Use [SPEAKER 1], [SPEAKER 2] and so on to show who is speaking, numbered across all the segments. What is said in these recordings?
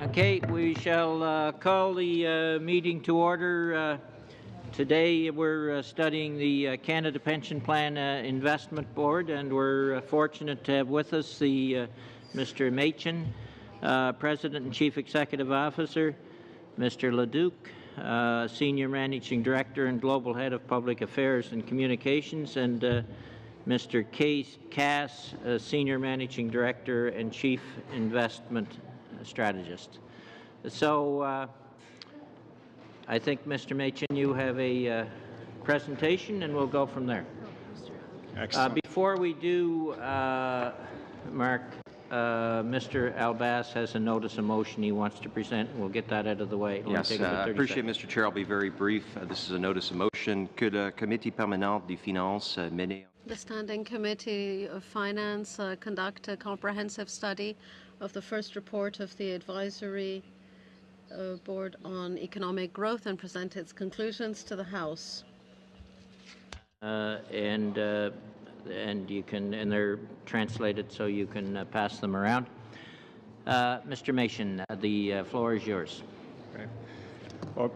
[SPEAKER 1] Okay, we shall call the meeting to order. Today we're studying the Canada Pension Plan Investment Board, and we're fortunate to have with us the Mr. Machin, President and Chief Executive Officer, Mr. Leduc, Senior Managing Director and Global Head of Public Affairs and Communications, and Mr. Cass, Senior Managing Director and Chief Investment Strategist. So I think, Mr. Machin, you have a presentation, and we'll go from there.
[SPEAKER 2] Excellent.
[SPEAKER 1] Before we do, Mark, Mr. Albas has a notice of motion he wants to present, and we'll get that out of the way.
[SPEAKER 3] Yes, I appreciate it, Mr. Chair. I'll be very brief. This is a notice of motion. Que le Comité permanent des finances mène.
[SPEAKER 4] The Standing Committee of Finance conduct a comprehensive study of the first report of the Advisory Board on Economic Growth and present its conclusions to the House.
[SPEAKER 1] And you can, and they're translated so you can pass them around. Mr. Machin, the floor is yours.
[SPEAKER 2] Okay. Well,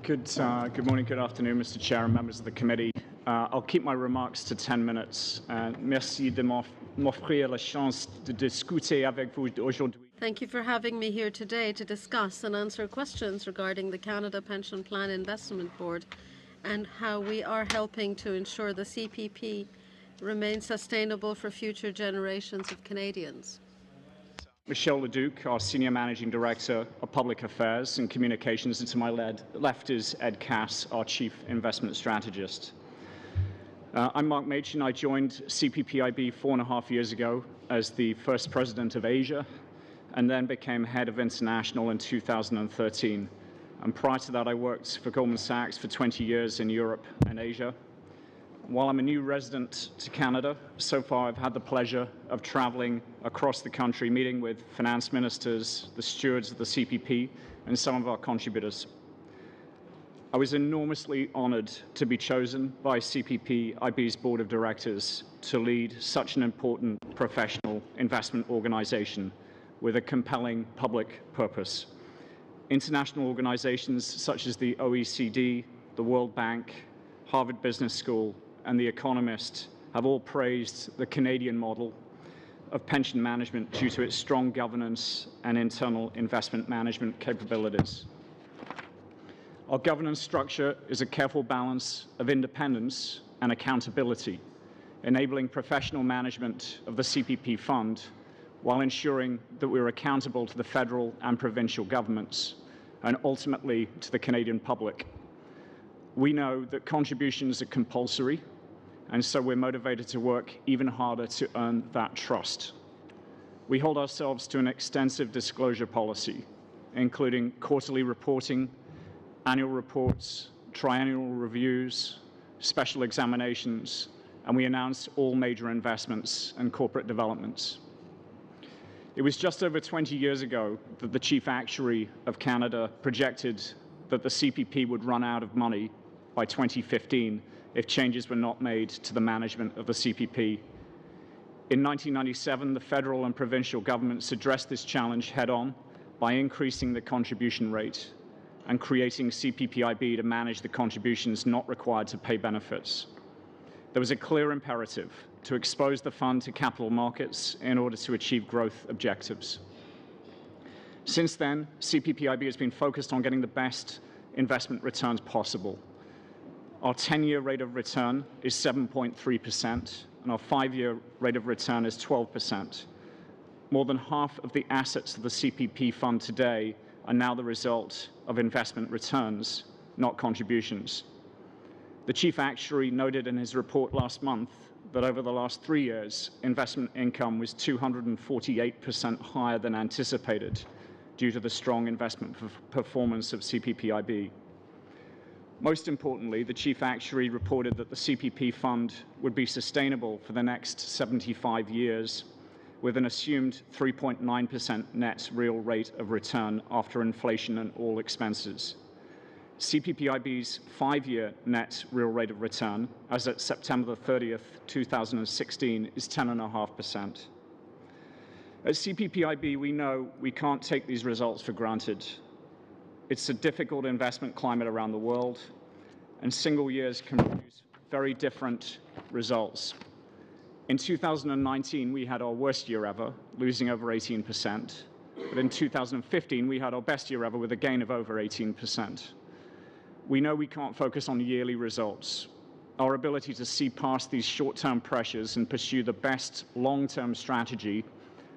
[SPEAKER 2] good morning, good afternoon, Mr. Chair and members of the committee. I'll keep my remarks to 10 minutes. Merci de m'offrir la chance de discuter avec vous aujourd'hui.
[SPEAKER 4] Thank you for having me here today to discuss and answer questions regarding the Canada Pension Plan Investment Board and how we are helping to ensure the CPP remains sustainable for future generations of Canadians.
[SPEAKER 2] Michel Leduc, our Senior Managing Director of Public Affairs and Communications, and to my left is Ed Cass, our Chief Investment Strategist. I'm Mark Machin. I joined CPPIB 4.5 years ago as the first president of Asia and then became head of international in 2013. And prior to that, I worked for Goldman Sachs for 20 years in Europe and Asia. While I'm a new resident to Canada, so far I've had the pleasure of traveling across the country, meeting with finance ministers, the stewards of the CPP, and some of our contributors. I was enormously honored to be chosen by CPPIB's Board of Directors to lead such an important professional investment organization with a compelling public purpose. International organizations such as the OECD, the World Bank, Harvard Business School, and The Economist have all praised the Canadian model of pension management due to its strong governance and internal investment management capabilities. Our governance structure is a careful balance of independence and accountability, enabling professional management of the CPP fund while ensuring that we're accountable to the federal and provincial governments and ultimately to the Canadian public. We know that contributions are compulsory, and so we're motivated to work even harder to earn that trust. We hold ourselves to an extensive disclosure policy, including quarterly reporting, annual reports, triennial reviews, special examinations, and we announce all major investments and corporate developments. It was just over 20 years ago that the Chief Actuary of Canada projected that the CPP would run out of money by 2015 if changes were not made to the management of the CPP. In 1997, the federal and provincial governments addressed this challenge head-on by increasing the contribution rate and creating CPPIB to manage the contributions not required to pay benefits. There was a clear imperative to expose the fund to capital markets in order to achieve growth objectives. Since then, CPPIB has been focused on getting the best investment returns possible. Our 10-year rate of return is 7.3%, and our 5-year rate of return is 12%. More than half of the assets of the CPP fund today are now the result of investment returns, not contributions. The Chief Actuary noted in his report last month that over the last 3 years, investment income was 248% higher than anticipated due to the strong investment performance of CPPIB. Most importantly, the Chief Actuary reported that the CPP fund would be sustainable for the next 75 years with an assumed 3.9% net real rate of return after inflation and all expenses. CPPIB's 5-year net real rate of return, as at September 30th, 2016, is 10.5%. At CPPIB, we know we can't take these results for granted. It's a difficult investment climate around the world, and single years can produce very different results. In 2019, we had our worst year ever, losing over 18%. But in 2015, we had our best year ever with a gain of over 18%. We know we can't focus on yearly results. Our ability to see past these short-term pressures and pursue the best long-term strategy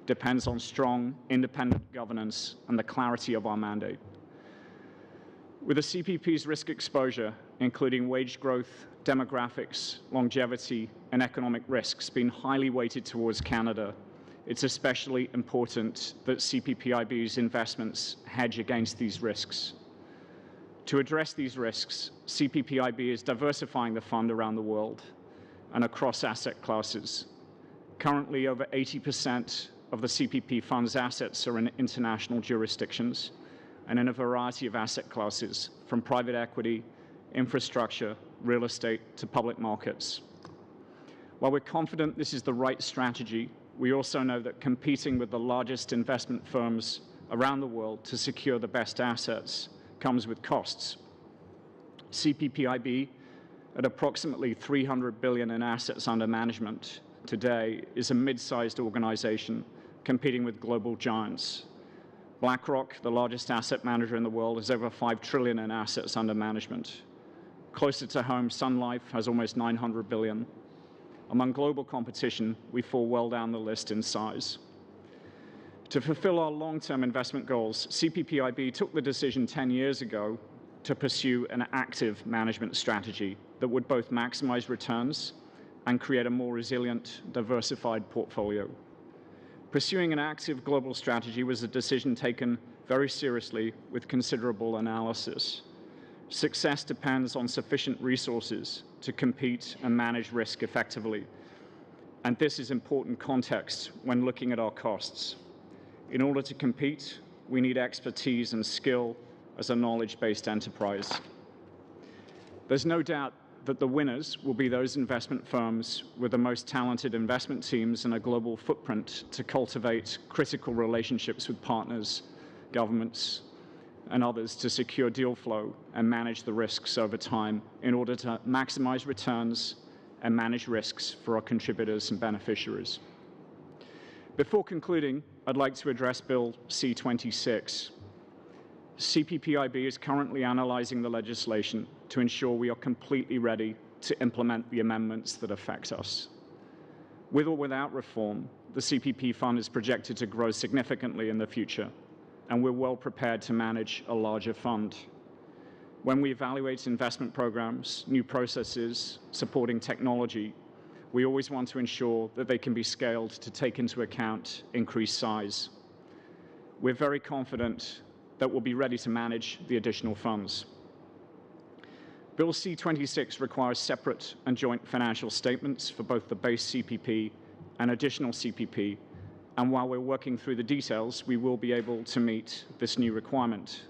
[SPEAKER 2] depends on strong, independent governance and the clarity of our mandate. With the CPP's risk exposure, including wage growth, demographics, longevity, and economic risks, being highly weighted towards Canada, it's especially important that CPPIB's investments hedge against these risks. To address these risks, CPPIB is diversifying the fund around the world and across asset classes. Currently, over 80% of the CPP fund's assets are in international jurisdictions and in a variety of asset classes, from private equity, infrastructure, real estate, to public markets. While we're confident this is the right strategy, we also know that competing with the largest investment firms around the world to secure the best assets comes with costs. CPPIB, at approximately $300 billion in assets under management today, is a mid-sized organization competing with global giants. BlackRock, the largest asset manager in the world, has over $5 trillion in assets under management. Closer to home, Sun Life has almost $900 billion. Among global competition, we fall well down the list in size. To fulfill our long-term investment goals, CPPIB took the decision 10 years ago to pursue an active management strategy that would both maximize returns and create a more resilient, diversified portfolio. Pursuing an active global strategy was a decision taken very seriously with considerable analysis. Success depends on sufficient resources to compete and manage risk effectively. And this is important context when looking at our costs. In order to compete, we need expertise and skill as a knowledge-based enterprise. There's no doubt that the winners will be those investment firms with the most talented investment teams and a global footprint to cultivate critical relationships with partners, governments, and others to secure deal flow and manage the risks over time in order to maximize returns and manage risks for our contributors and beneficiaries. Before concluding, I'd like to address Bill C-26. CPPIB is currently analyzing the legislation to ensure we are completely ready to implement the amendments that affect us. With or without reform, the CPP fund is projected to grow significantly in the future, and we're well prepared to manage a larger fund. When we evaluate investment programs, new processes, supporting technology, we always want to ensure that they can be scaled to take into account increased size. We're very confident that we'll be ready to manage the additional funds. Bill C-26 requires separate and joint financial statements for both the base CPP and additional CPP, and while we're working through the details, we will be able to meet this new requirement.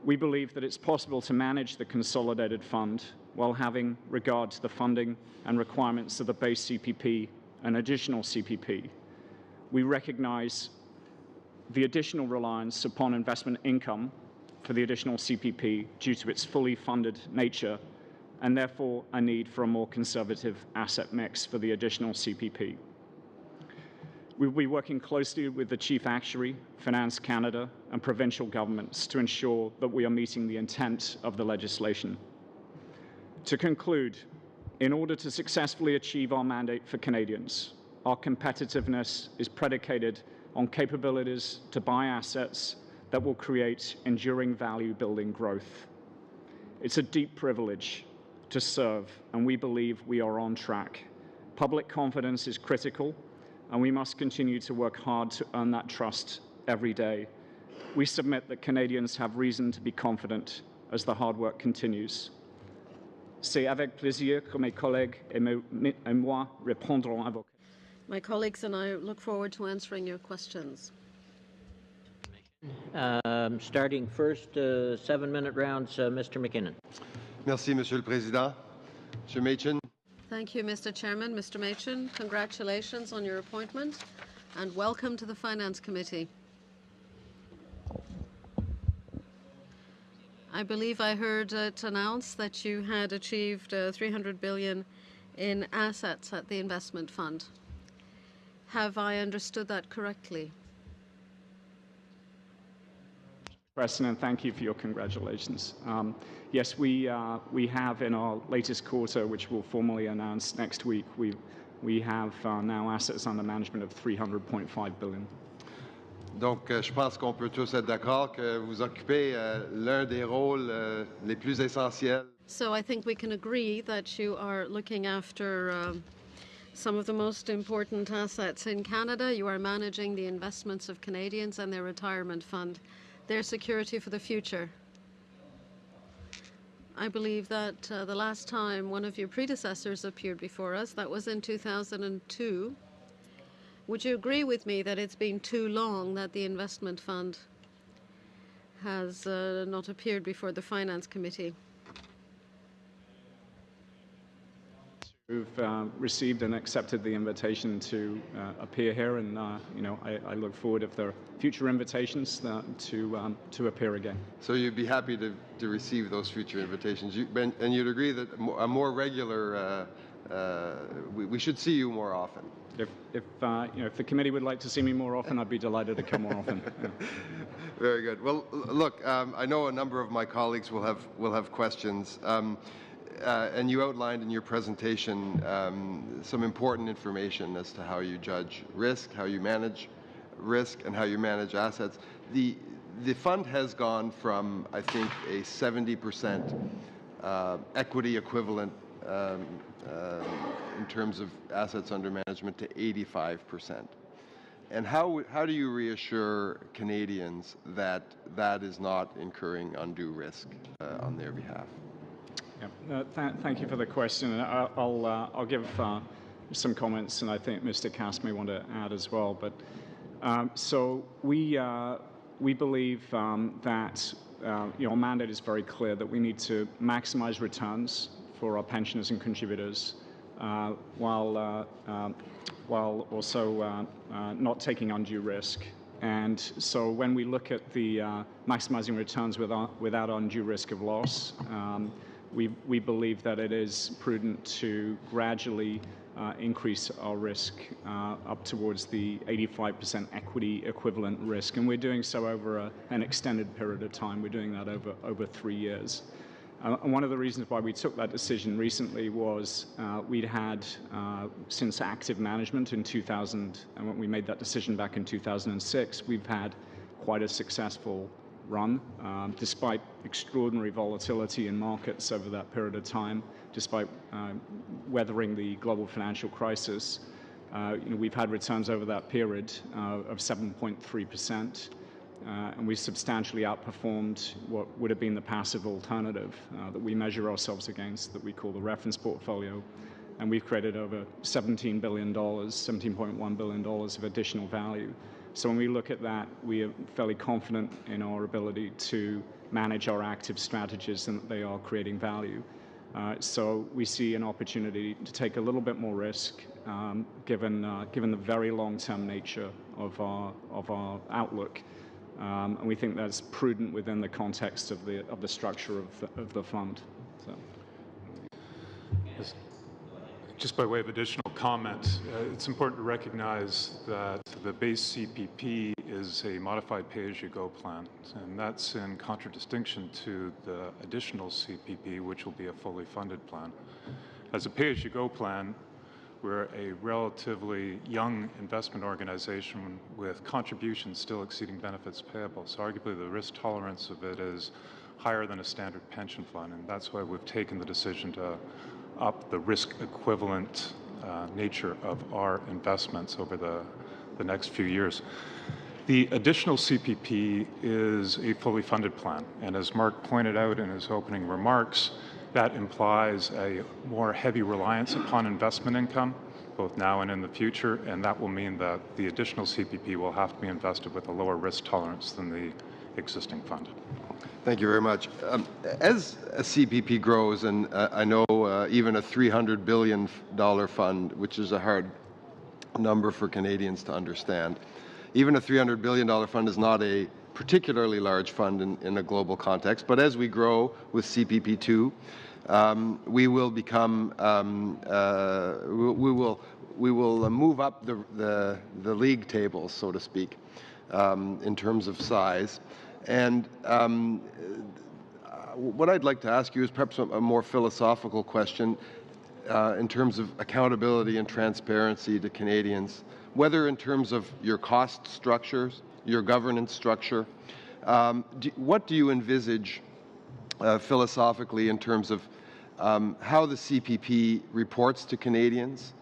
[SPEAKER 2] We believe that it's possible to manage the consolidated fund while having regard to the funding and requirements of the base CPP and additional CPP. We recognize the additional reliance upon investment income for the additional CPP due to its fully funded nature, and therefore a need for a more conservative asset mix for the additional CPP. We will be working closely with the Chief Actuary, Finance Canada, and provincial governments to ensure that we are meeting the intent of the legislation. To conclude, in order to successfully achieve our mandate for Canadians, our competitiveness is predicated on capabilities to buy assets that will create enduring value-building growth. It's a deep privilege to serve, and we believe we are on track. Public confidence is critical, and we must continue to work hard to earn that trust every day. We submit that Canadians have reason to be confident as the hard work continues. C'est avec plaisir que mes collègues et moi répondrons à vos questions.
[SPEAKER 4] My colleagues and I look forward to answering your questions.
[SPEAKER 1] Starting first, 7-minute rounds, Mr. McKinnon.
[SPEAKER 5] Merci, Monsieur le Président. Monsieur Machen.
[SPEAKER 4] Thank you, Mr. Chairman. Mr. Machen, congratulations on your appointment. and welcome to the Finance Committee. I believe I heard it announced that you had achieved 300 billion in assets at the investment fund. Have I understood that correctly?
[SPEAKER 2] President, thank you for your congratulations. Yes, we have in our latest quarter, which we'll formally announce next week, we have now assets under management of 300.5 billion.
[SPEAKER 5] Donc, je pense qu'on peut tous être d'accord que vous occupez l'un des rôles les plus essentiels.
[SPEAKER 4] So I think we can agree that you are looking after some of the most important assets in Canada. You are managing the investments of Canadians and their retirement fund, their security for the future. I believe that the last time one of your predecessors appeared before us, that was in 2002. Would you agree with me that it's been too long that the investment fund has not appeared before the Finance Committee?
[SPEAKER 2] We've received and accepted the invitation to appear here, and I look forward, if there are future invitations, to appear again.
[SPEAKER 5] So you'd be happy to receive those future invitations, and you'd agree that a more regular, we should see you more often.
[SPEAKER 2] If the committee would like to see me more often, I'd be delighted to come more often. Yeah.
[SPEAKER 5] Very good. Well, look, I know a number of my colleagues will have questions. And you outlined in your presentation some important information as to how you judge risk, how you manage risk, and how you manage assets. The fund has gone from, I think, a 70% equity equivalent in terms of assets under management to 85%. And how do you reassure Canadians that that is not incurring undue risk on their behalf?
[SPEAKER 2] Yeah. Thank you for the question. I'll give some comments, and I think Mr. Cass may want to add as well. But so we believe that our mandate is very clear, that we need to maximize returns for our pensioners and contributors, while also not taking undue risk. And so when we look at the maximizing returns without undue risk of loss, we believe that it is prudent to gradually increase our risk up towards the 85% equity equivalent risk. And we're doing so over an extended period of time. We're doing that over 3 years. And one of the reasons why we took that decision recently was we'd had, since active management in 2000, and when we made that decision back in 2006, we've had quite a successful run, despite extraordinary volatility in markets over that period of time, despite weathering the global financial crisis. We've had returns over that period of 7.3%, and we substantially outperformed what would have been the passive alternative that we measure ourselves against, that we call the reference portfolio. And we've created over $17 billion, $17.1 billion of additional value. So when we look at that, we are fairly confident in our ability to manage our active strategies and that they are creating value. So we see an opportunity to take a little bit more risk, given the very long-term nature of our outlook, and we think that's prudent within the context of the structure of the fund. So.
[SPEAKER 6] Just by way of additional comment, it's important to recognize that the base CPP is a modified pay-as-you-go plan, and that's in contradistinction to the additional CPP, which will be a fully funded plan. As a pay-as-you-go plan, we're a relatively young investment organization with contributions still exceeding benefits payable, so arguably the risk tolerance of it is higher than a standard pension fund, and that's why we've taken the decision to up the risk equivalent nature of our investments over the next few years. The additional CPP is a fully funded plan, and as Mark pointed out in his opening remarks, that implies a more heavy reliance upon investment income, both now and in the future, and that will mean that the additional CPP will have to be invested with a lower risk tolerance than the existing fund.
[SPEAKER 5] Thank you very much. As a CPP grows, and I know even a $300 billion fund, which is a hard number for Canadians to understand. Even a $300 billion fund is not a particularly large fund in a global context, but as we grow with CPP2, we will become, we will move up the league tables, so to speak, in terms of size. And what I'd like to ask you is perhaps a more philosophical question in terms of accountability and transparency to Canadians, whether in terms of your cost structures, your governance structure. What do you envisage philosophically in terms of how the CPP reports to Canadians,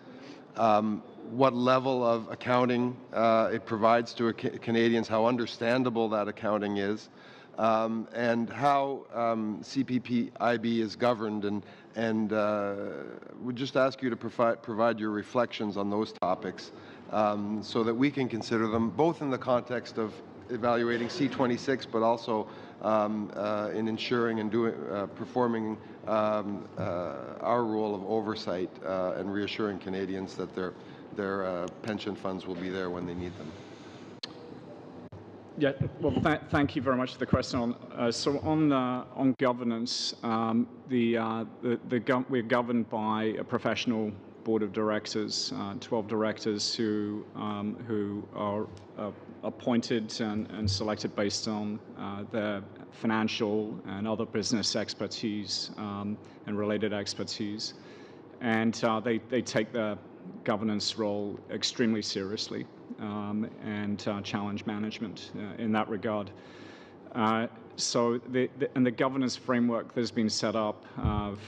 [SPEAKER 5] what level of accounting it provides to Canadians, how understandable that accounting is, and how CPP-IB is governed, and would just ask you to provide your reflections on those topics so that we can consider them both in the context of evaluating C26, but also in ensuring and performing our role of oversight and reassuring Canadians that their pension funds will be there when they need them.
[SPEAKER 2] Yeah, well, thank you very much for the question. So on governance, we're governed by a professional board of directors, 12 directors who are appointed and selected based on their financial and other business expertise and related expertise, and they take their governance role extremely seriously and challenge management in that regard. So the governance framework that's been set up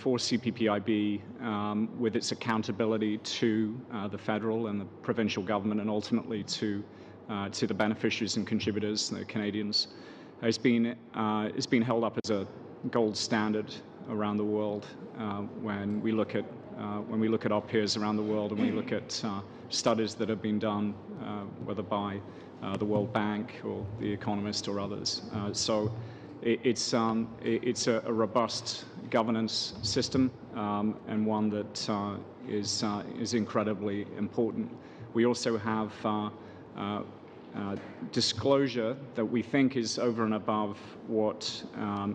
[SPEAKER 2] for CPP-IB with its accountability to the federal and the provincial government and ultimately to the beneficiaries and contributors, the Canadians, has been held up as a gold standard around the world when we look at our peers around the world and we look at studies that have been done, whether by the World Bank or The Economist or others. So it's a robust governance system and one that is incredibly important. We also have disclosure that we think is over and above what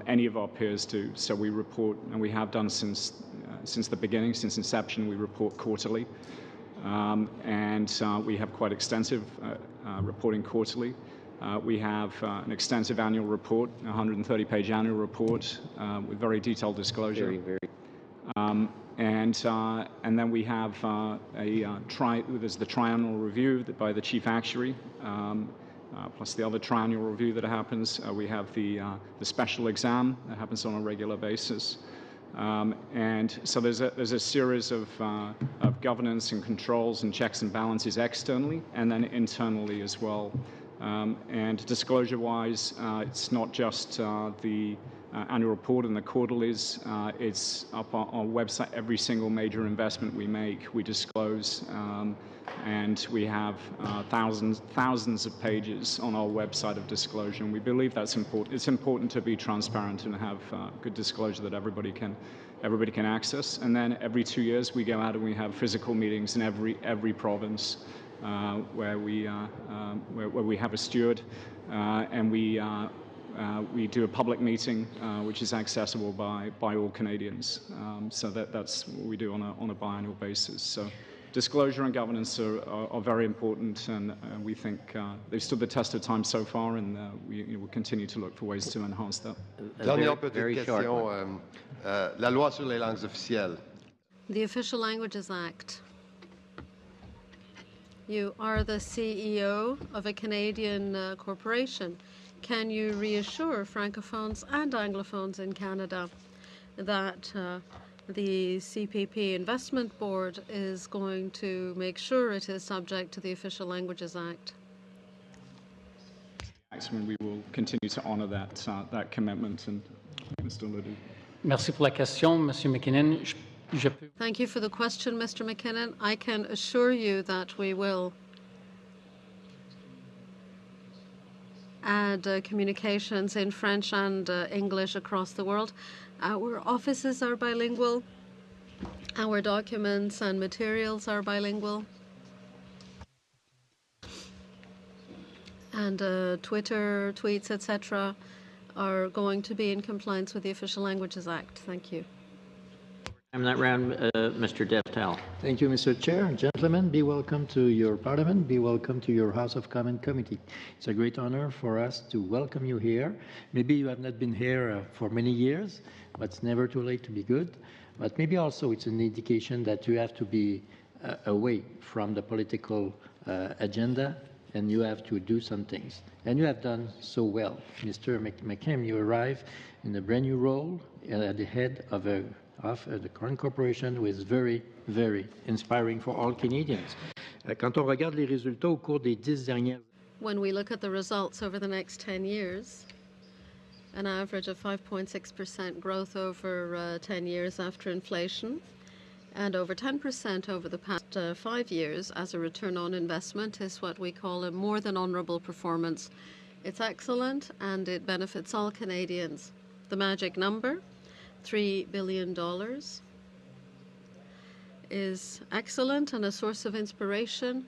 [SPEAKER 2] any of our peers do. So we report, and we have done since the beginning, since inception, we report quarterly. And we have quite extensive reporting quarterly. We have an extensive annual report, a 130-page annual report with very detailed disclosure. And then we have there's the triennial review by the chief actuary, plus the other triennial review that happens. We have the special exam that happens on a regular basis. And so there's a series of governance and controls and checks and balances externally and then internally as well. And disclosure-wise, it's not just the annual report and the quarterlies. It's up on our website. Every single major investment we make, we disclose, and we have thousands of pages on our website of disclosure. And we believe that's important. It's important to be transparent and have good disclosure that everybody can access. And then every 2 years, we go out and we have physical meetings in every province where we have a steward, and we do a public meeting which is accessible by all Canadians. So that's what we do on a biannual basis. So disclosure and governance are very important, and we think they've stood the test of time so far, and we will continue to look for ways to enhance that.
[SPEAKER 5] Dernière petite question. La loi sur les langues officielles.
[SPEAKER 4] The Official Languages Act. You are the CEO of a Canadian corporation. Can you reassure Francophones and Anglophones in Canada that the CPP Investment Board is going to make sure it is subject to the Official Languages Act?
[SPEAKER 2] We will continue to honour that commitment. And Mr. Ledoux.
[SPEAKER 7] Merci pour la question, Monsieur McKinnon.
[SPEAKER 4] Thank you for the question, Mr. McKinnon. I can assure you that we will add communications in French and English across the world. Our offices are bilingual. Our documents and materials are bilingual. and Twitter tweets, etc., are going to be in compliance with the Official Languages Act? Thank you.
[SPEAKER 1] And that round, Mr. Deftel.
[SPEAKER 8] Thank you, Mr. Chair. Gentlemen, be welcome to your Parliament. Be welcome to your House of Commons Committee. It's a great honor for us to welcome you here. Maybe you have not been here for many years, but it's never too late to be good. But maybe also it's an indication that you have to be away from the political agenda, and you have to do some things. And you have done so well. Mr. McKim, you arrive in a brand new role at the head of the current corporation, who is very, very inspiring for all Canadians. Quand on regarde les résultats au cours des 10 dernières...
[SPEAKER 4] When we look at the results over the next 10 years, an average of 5.6% growth over 10 years after inflation, and over 10% over the past 5 years as a return on investment is what we call a more than honourable performance. It's excellent and it benefits all Canadians. The magic number, $3 billion, is excellent and a source of inspiration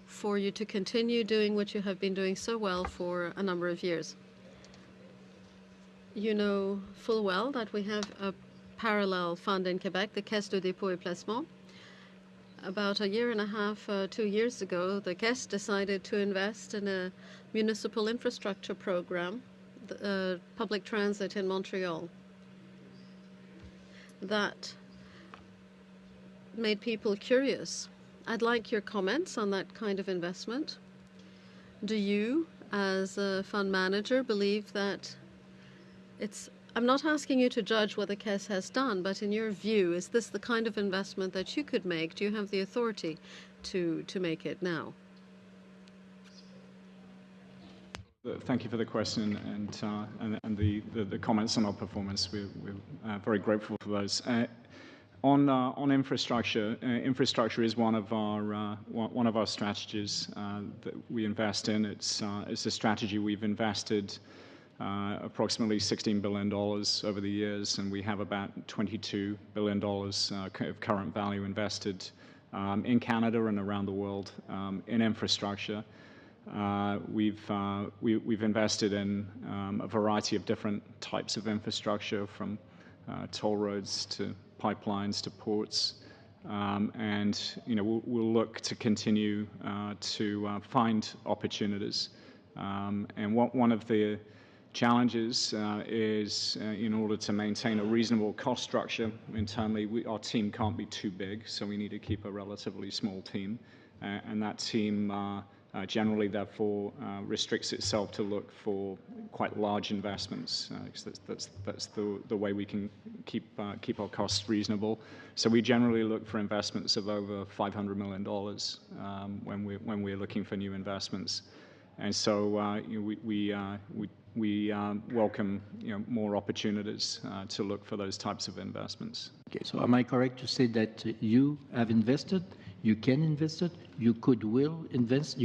[SPEAKER 4] for you to continue doing what you have been doing so well for a number of years. You know full well that we have a parallel fund in Quebec, the Caisse de dépôt et placement. About a year and a half, 2 years ago, the Caisse decided to invest in a municipal infrastructure program, public transit in Montreal. That made people curious. I'd like your comments on that kind of investment. Do you, as a fund manager, believe that it's... I'm not asking you to judge what the Caisse has done, but in your view, is this the kind of investment that you could make? Do you have the authority to make it now?
[SPEAKER 2] Thank you for the question and the comments on our performance. We're very grateful for those. On infrastructure, infrastructure is one of our strategies that we invest in. It's a strategy we've invested approximately $16 billion over the years, and we have about $22 billion of current value invested in Canada and around the world in infrastructure. We've invested in a variety of different types of infrastructure, from toll roads to pipelines to ports, and we'll look to continue to find opportunities. And one of the challenges is in order to maintain a reasonable cost structure internally, our team can't be too big, so we need to keep a relatively small team, and that team generally, therefore, restricts itself to look for quite large investments. That's the way we can keep our costs reasonable. So we generally look for investments of over $500 million when we're looking for new investments. And so we welcome more opportunities to look for those types of investments.
[SPEAKER 8] Okay, so am I correct to say that you have invested? You can invest it. You could invest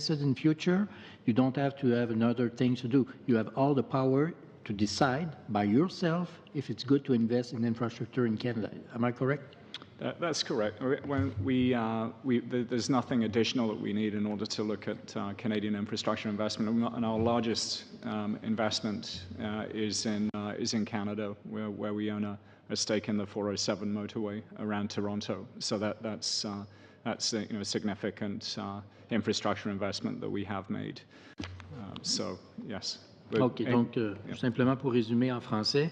[SPEAKER 8] it in future. You don't have to have another thing to do. You have all the power to decide by yourself if it's good to invest in infrastructure in Canada. Am I correct?
[SPEAKER 2] That's correct. When there's nothing additional that we need in order to look at Canadian infrastructure investment. And our largest investment is in Canada, where we own a stake in the 407 motorway around Toronto. So that's a significant infrastructure investment that we have made. So yes.
[SPEAKER 8] Ok, donc simplement pour résumer en français.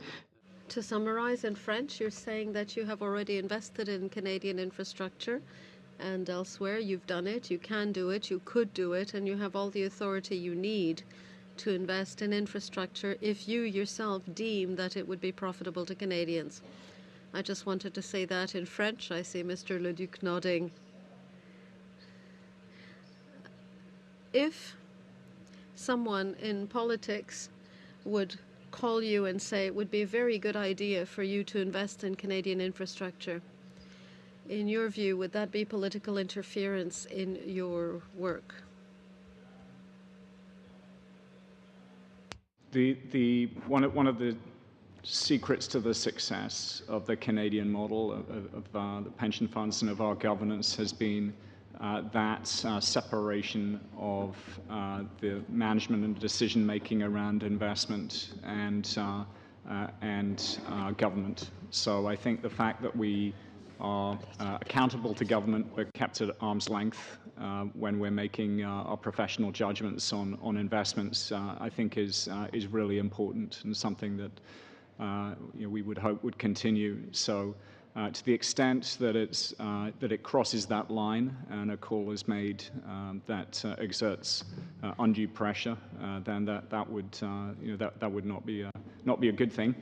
[SPEAKER 4] To summarize in French, you're saying that you have already invested in Canadian infrastructure and elsewhere. You've done it, you can do it, you could do it, and you have all the authority you need to invest in infrastructure if you yourself deem that it would be profitable to Canadians. I just wanted to say that in French. I see Mr. Leduc nodding. If someone in politics would call you and say it would be a very good idea for you to invest in Canadian infrastructure, in your view, would that be political interference in your work?
[SPEAKER 2] One of the secrets to the success of the Canadian model of the pension funds and of our governance has been that separation of the management and decision-making around investment and government. So I think the fact that we are accountable to government, we're kept at arm's length when we're making our professional judgments on investments, I think is really important and something that we would hope would continue. So to the extent that it crosses that line and a call is made that exerts undue pressure, then that would not be a good thing.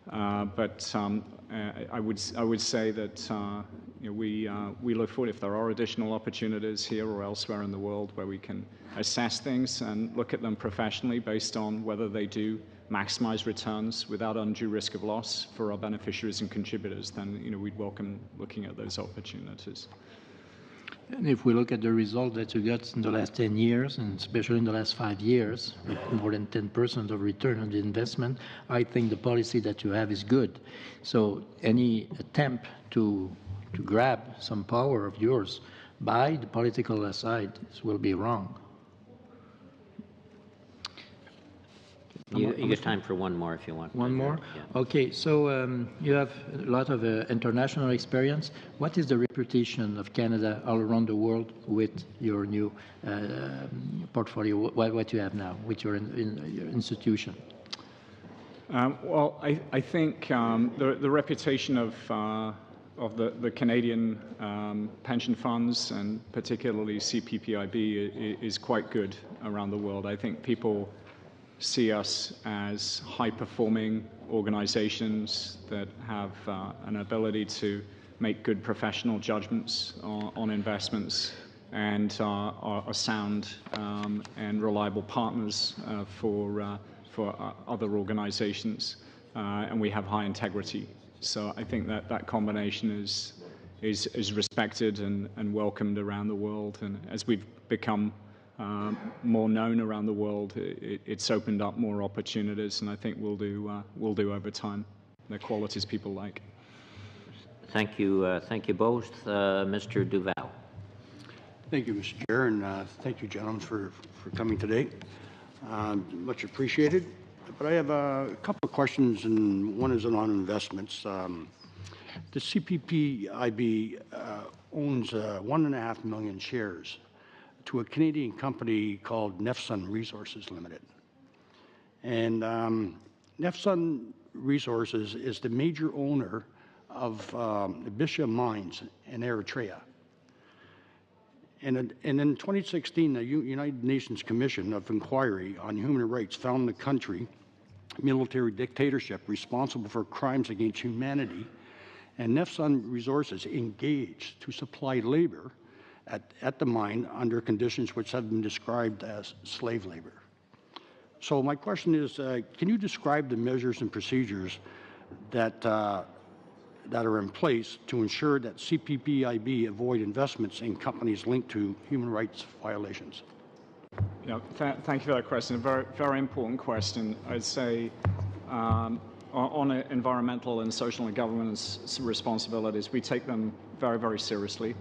[SPEAKER 2] But I would say that we look forward if there are additional opportunities here or elsewhere in the world where we can assess things and look at them professionally based on whether they do maximize returns without undue risk of loss for our beneficiaries and contributors, then we'd welcome looking at those opportunities.
[SPEAKER 8] And if we look at the result that you got in the last 10 years, and especially in the last 5 years, with more than 10% of return on the investment, I think the policy that you have is good. So any attempt to grab some power of yours by the political side will be wrong.
[SPEAKER 1] You get time for one more if you want.
[SPEAKER 8] One more?
[SPEAKER 1] Yeah.
[SPEAKER 8] Okay, so you have a lot of international experience. What is the reputation of Canada all around the world with your new portfolio, what you have now with your institution?
[SPEAKER 2] Well, I think the reputation of the Canadian pension funds and particularly CPPIB is quite good around the world. I think people see us as high-performing organizations that have an ability to make good professional judgments on investments and are sound and reliable partners for other organizations, and we have high integrity. So I think that combination is respected and welcomed around the world, and as we've become more known around the world, it's opened up more opportunities, and I think we'll do over time. The qualities people like.
[SPEAKER 1] Thank you both. Mr. Duval.
[SPEAKER 9] Thank you, Mr. Chair, and thank you, gentlemen, for coming today. Much appreciated. But I have a couple of questions, and one is on investments. The CPPIB owns 1.5 million shares to a Canadian company called Nefsun Resources Limited. And Nefsun Resources is the major owner of Bisha Mines in Eritrea. And in 2016, the United Nations Commission of Inquiry on Human Rights found the country military dictatorship responsible for crimes against humanity, and Nefsun Resources engaged to supply labor at the mine under conditions which have been described as slave labor. So my question is, can you describe the measures and procedures that are in place to ensure that CPPIB avoid investments in companies linked to human rights violations?
[SPEAKER 2] Yeah, thank you for that question. A very, very important question. I'd say on environmental and social and governance responsibilities, we take them very, very seriously.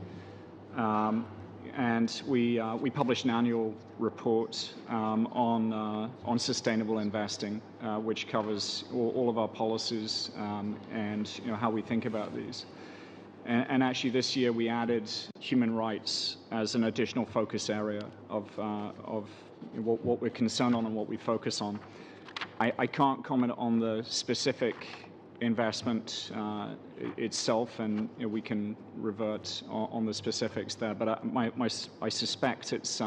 [SPEAKER 2] And we publish an annual report on sustainable investing, which covers all of our policies and how we think about these. And actually, this year we added human rights as an additional focus area of what we're concerned on and what we focus on. I can't comment on the specific investment itself, and we can revert on the specifics there. But I suspect it's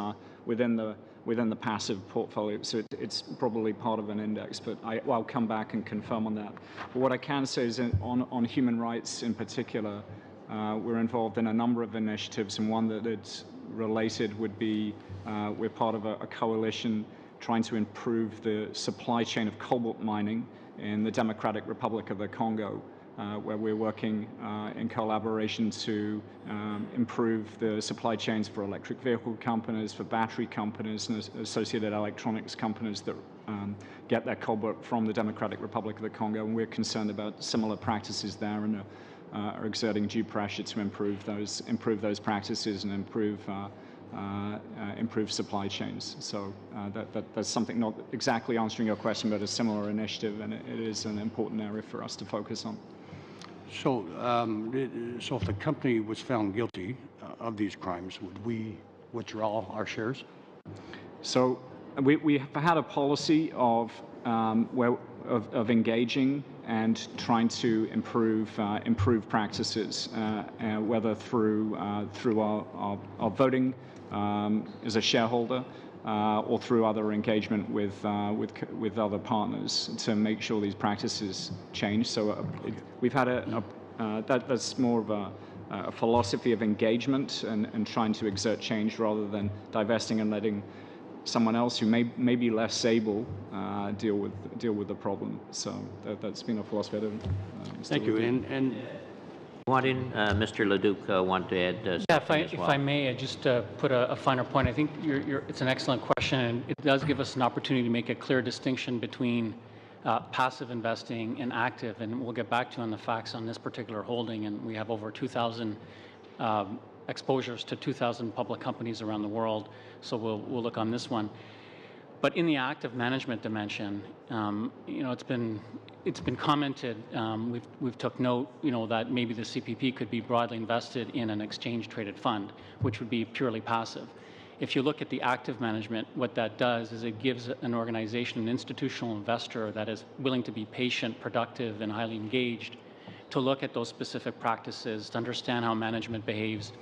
[SPEAKER 2] within the passive portfolio, so it's probably part of an index. But I'll come back and confirm on that. But what I can say is on human rights in particular, we're involved in a number of initiatives, and one that it's related would be we're part of a coalition trying to improve the supply chain of cobalt mining in the Democratic Republic of the Congo, where we're working in collaboration to improve the supply chains for electric vehicle companies, for battery companies, and associated electronics companies that get their cobalt from the Democratic Republic of the Congo. And we're concerned about similar practices there and are exerting due pressure to improve those practices and improve supply chains. So that's something, not exactly answering your question, but a similar initiative, and it is an important area for us to focus on.
[SPEAKER 9] So, so if the company was found guilty of these crimes, would we withdraw our shares?
[SPEAKER 2] So we have had a policy of engaging and trying to improve practices, whether through our voting as a shareholder or through other engagement with other partners to make sure these practices change. So we've had that's more of a philosophy of engagement and trying to exert change rather than divesting and letting someone else who may be less able deal with the problem. So that's been a philosophy.
[SPEAKER 9] Thank you. And
[SPEAKER 1] Mr. Leduc want to add something as well.
[SPEAKER 7] If I may, just put a finer point. I think it's an excellent question, and it does give us an opportunity to make a clear distinction between passive investing and active. And we'll get back to you on the facts on this particular holding. And we have over 2,000 exposures to 2,000 public companies around the world. So we'll look on this one. But in the active management dimension, it's been commented. We've took note, that maybe the CPP could be broadly invested in an exchange-traded fund, which would be purely passive. If you look at the active management, what that does is it gives an organization, an institutional investor that is willing to be patient, productive, and highly engaged, to look at those specific practices, to understand how management behaves.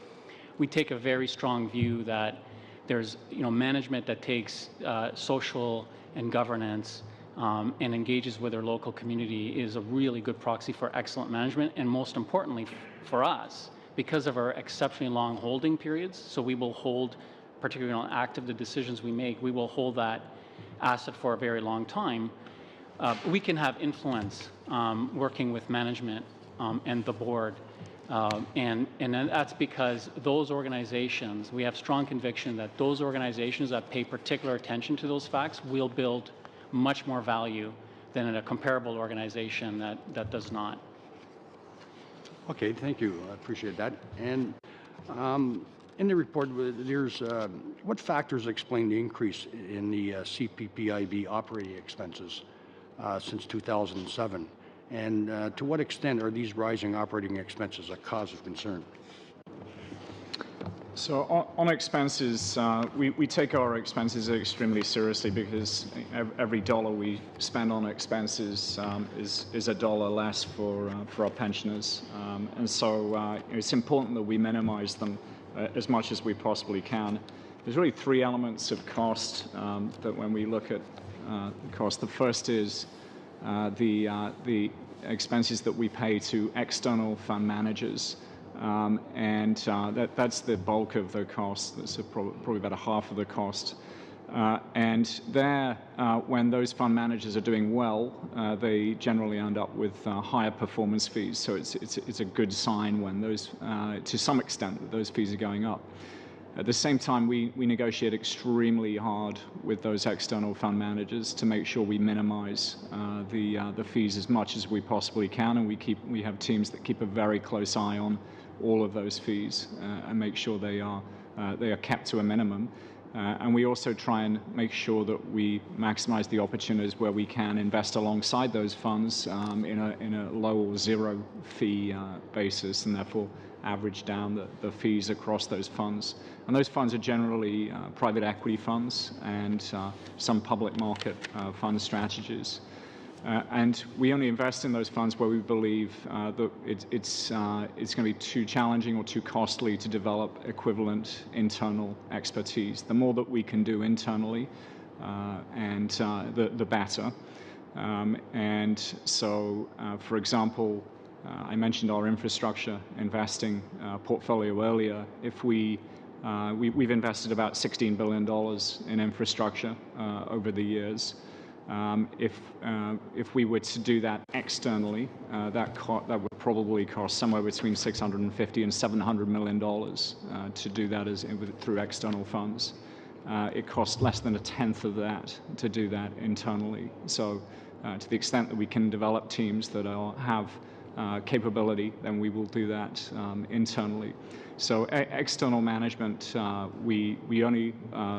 [SPEAKER 7] We take a very strong view that there's management that takes social and governance and engages with their local community is a really good proxy for excellent management. And most importantly for us, because of our exceptionally long holding periods, so we will hold, particularly on active, the decisions we make, we will hold that asset for a very long time. We can have influence working with management and the board. And that's because those organizations, we have strong conviction that those organizations that pay particular attention to those facts will build much more value than in a comparable organization that does not.
[SPEAKER 9] Okay, thank you. I appreciate that. And in the report, there's what factors explain the increase in the CPPIB operating expenses since 2007? And to what extent are these rising operating expenses a cause of concern?
[SPEAKER 2] So on expenses, we take our expenses extremely seriously because every dollar we spend on expenses is a dollar less for our pensioners. And so it's important that we minimize them as much as we possibly can. There's really three elements of cost that when we look at cost. The first is the expenses that we pay to external fund managers. That's the bulk of the cost. That's probably about a half of the cost. And there, when those fund managers are doing well, they generally end up with higher performance fees. So it's a good sign when those, to some extent, those fees are going up. At the same time, we negotiate extremely hard with those external fund managers to make sure we minimize the fees as much as we possibly can, and we have teams that keep a very close eye on all of those fees and make sure they are kept to a minimum. And we also try and make sure that we maximize the opportunities where we can invest alongside those funds in a low or zero fee basis, and therefore average down the fees across those funds. And those funds are generally private equity funds and some public market fund strategies. And we only invest in those funds where we believe that it's going to be too challenging or too costly to develop equivalent internal expertise. The more that we can do internally, the better. And so, for example, I mentioned our infrastructure investing portfolio earlier. If we've invested about $16 billion in infrastructure over the years. If we were to do that externally, that would probably cost somewhere between $650 and $700 million to do that through external funds. It costs less than a tenth of that to do that internally. So, to the extent that we can develop teams that have capability, then we will do that internally. So external management, we only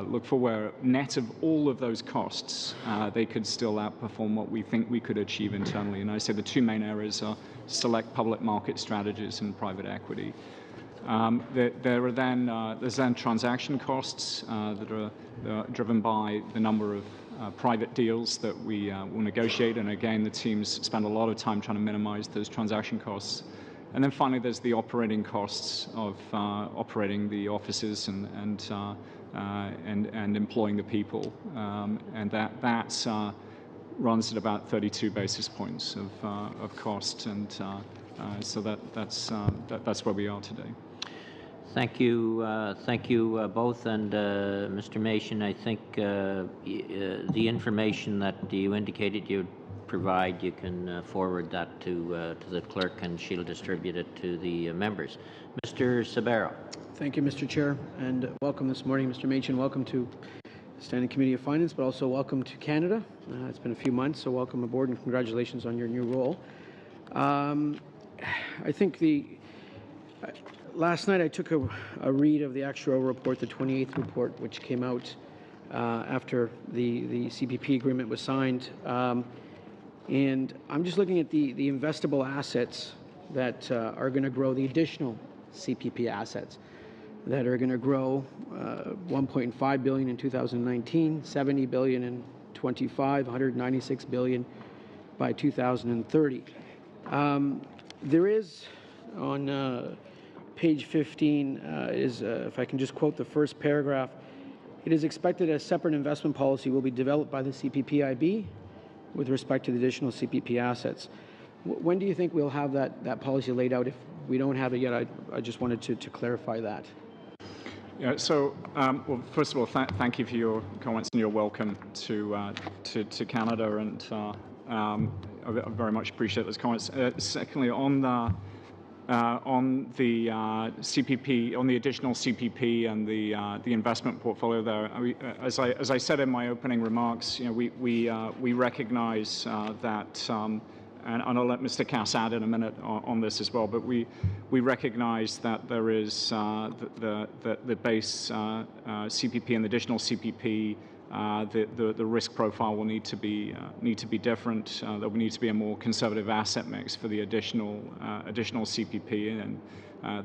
[SPEAKER 2] look for where net of all of those costs, they could still outperform what we think we could achieve internally. And I say the two main areas are select public market strategies and private equity. There's then transaction costs that are driven by the number of private deals that we will negotiate, and again, the teams spend a lot of time trying to minimize those transaction costs. And then finally, there's the operating costs of operating the offices and employing the people, and that runs at about 32 basis points of cost, and so that's where we are today.
[SPEAKER 1] Thank you both, and Mr. Machen, I think the information that you indicated you'd provide, you can forward that to the clerk, and she'll distribute it to the members. Mr. Sabero.
[SPEAKER 10] Thank you, Mr. Chair, and welcome this morning, Mr. Machen. Welcome to the Standing Committee of Finance, but also welcome to Canada. It's been a few months, so welcome aboard and congratulations on your new role. I think last night I took a read of the actuarial report, the 28th report, which came out after the CPP agreement was signed. And I'm just looking at the investable assets that are going to grow, the additional CPP assets that are going to grow 1.5 billion in 2019, 70 billion in 25, 196 billion by 2030. There is on page 15 if I can just quote the first paragraph, it is expected a separate investment policy will be developed by the CPPIB with respect to the additional CPP assets. When do you think we'll have that policy laid out? If we don't have it yet, I just wanted to clarify that.
[SPEAKER 2] Yeah, so, well, first of all, thank you for your comments, and you're welcome to Canada, and I very much appreciate those comments. Secondly, on the CPP, on the additional CPP and the investment portfolio there, as I said in my opening remarks, we recognize that, and I'll let Mr. Cass add in a minute on this as well, but we recognize that there is the base CPP and the additional CPP. The risk profile will need to be different. There will need to be a more conservative asset mix for the additional CPP, and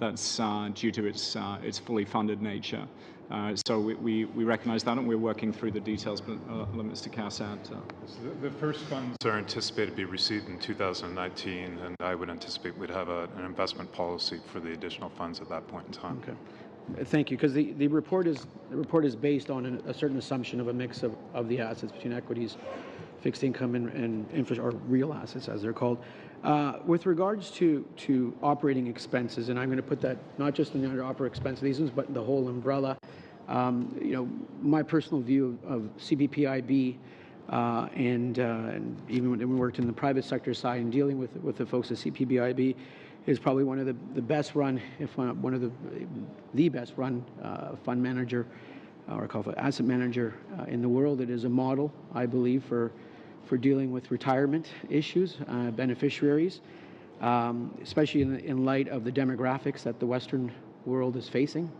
[SPEAKER 2] that's due to its fully funded nature. So we recognize that, and we're working through the details. But let Mr. Cass add.
[SPEAKER 6] The first funds are anticipated to be received in 2019, and I would anticipate we'd have an investment policy for the additional funds at that point in time.
[SPEAKER 10] Okay. Thank you, because the report is based on a certain assumption of a mix of the assets between equities, fixed income, and or real assets, as they're called. With regards to operating expenses, and I'm going to put that not just in the operating expense reasons, but the whole umbrella. My personal view of CPPIB, and even when we worked in the private sector side and dealing with the folks at CPPIB, is probably one of the best run, if not one of the best run fund manager, or call it asset manager in the world. It is a model, I believe, for dealing with retirement issues, beneficiaries, especially in light of the demographics that the Western world is facing.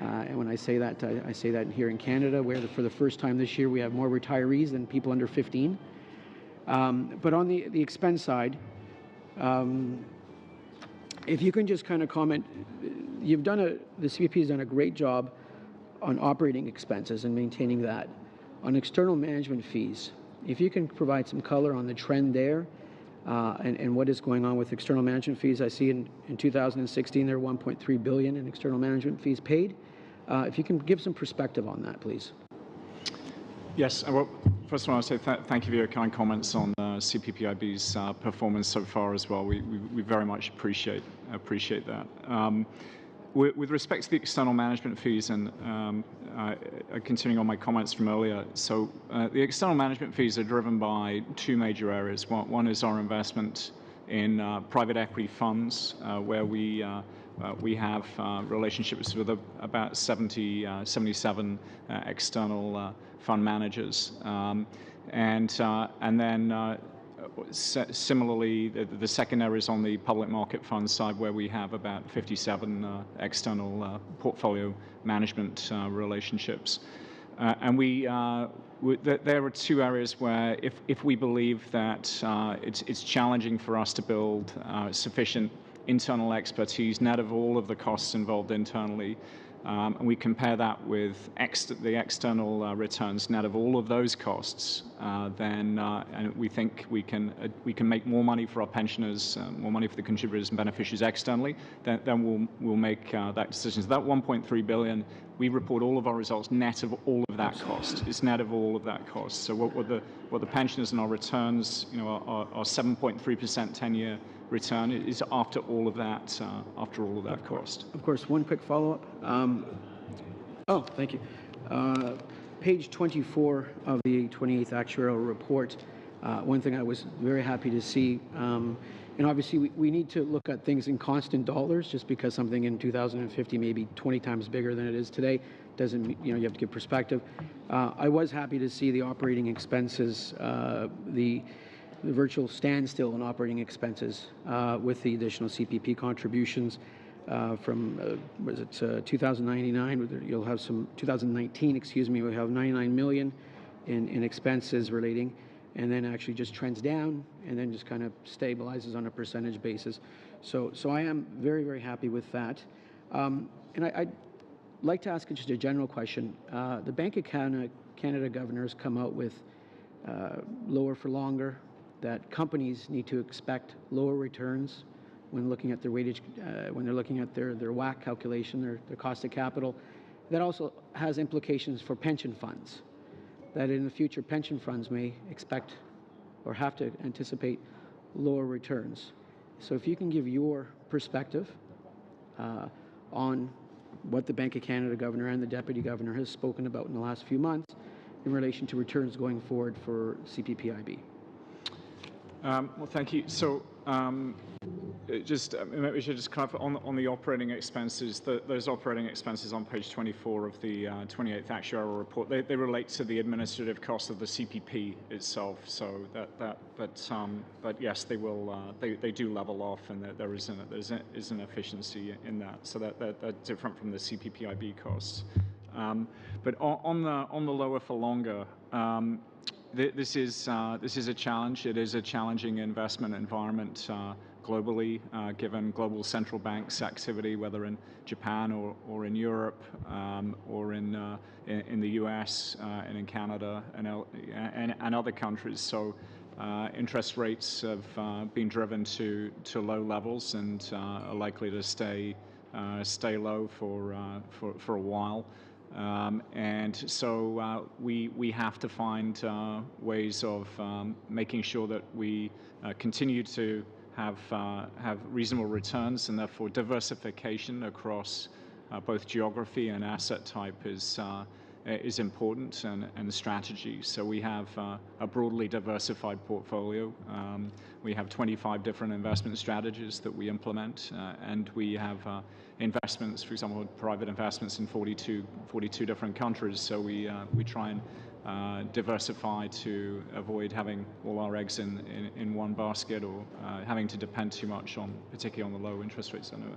[SPEAKER 10] And when I say that, I say that here in Canada, where for the first time this year we have more retirees than people under 15. But on the expense side, if you can just kind of comment, the CPP has done a great job on operating expenses and maintaining that. On external management fees, if you can provide some color on the trend there, and what is going on with external management fees. I see in 2016 there were 1.3 billion in external management fees paid. If you can give some perspective on that, please.
[SPEAKER 2] Yes. Well, first of all, I'll say thank you for your kind comments on CPPIB's performance so far as well. We very much appreciate that. With respect to the external management fees, and continuing on my comments from earlier, so the external management fees are driven by two major areas. One is our investment in private equity funds, where we have relationships with about 77 external fund managers, and then similarly, the second area is on the public market fund side, where we have about 57 external portfolio management relationships. And there are two areas where if we believe that it's challenging for us to build sufficient internal expertise net of all of the costs involved internally, and we compare that with the external returns net of all of those costs, then and we think we can make more money for our pensioners, more money for the contributors and beneficiaries externally, then we'll make that decision. So that 1.3 billion, we report all of our results net of all of that cost. It's net of all of that cost. So what the pensioners and our returns, our 7.3% 10-year return is after all of that cost.
[SPEAKER 10] Of course, one quick follow-up. Thank you. Page 24 of the 28th actuarial report. One thing I was very happy to see, and obviously we need to look at things in constant dollars. Just because something in 2050 may be 20 times bigger than it is today doesn't mean, you have to give perspective. I was happy to see the operating expenses, the virtual standstill in operating expenses with the additional CPP contributions from 2099. You'll have some 2019. Excuse me. We have 99 million in expenses relating, and then actually just trends down, and then just kind of stabilizes on a percentage basis. So I am very, very happy with that. And I'd like to ask just a general question. The Bank of Canada governors come out with lower for longer, that companies need to expect lower returns when looking at their weightage, when they're looking at their WACC calculation, their cost of capital. That also has implications for pension funds, that in the future pension funds may expect or have to anticipate lower returns. So if you can give your perspective on what the Bank of Canada governor and the deputy governor has spoken about in the last few months in relation to returns going forward for CPPIB.
[SPEAKER 2] Well, thank you. So maybe we should just clarify on the operating expenses. Those operating expenses on page 24 of the 28th actuarial report, they relate to the administrative cost of the CPP itself. So but yes, they will they do level off, and there is an efficiency in that. So that's different from the CPPIB costs. But on the lower for longer. This is a challenge. It is a challenging investment environment globally, given global central banks' activity, whether in Japan or in Europe, or in the U.S. And in Canada and other countries. So interest rates have been driven to low levels and are likely to stay low for a while. And so we have to find ways of making sure that we continue to have reasonable returns, and therefore diversification across both geography and asset type is important, and strategy. So we have a broadly diversified portfolio. We have 25 different investment strategies that we implement, and we have investments, for example, private investments in 42 different countries. So we try and diversify to avoid having all our eggs in one basket, or having to depend too much on, particularly on the low interest rates. I know.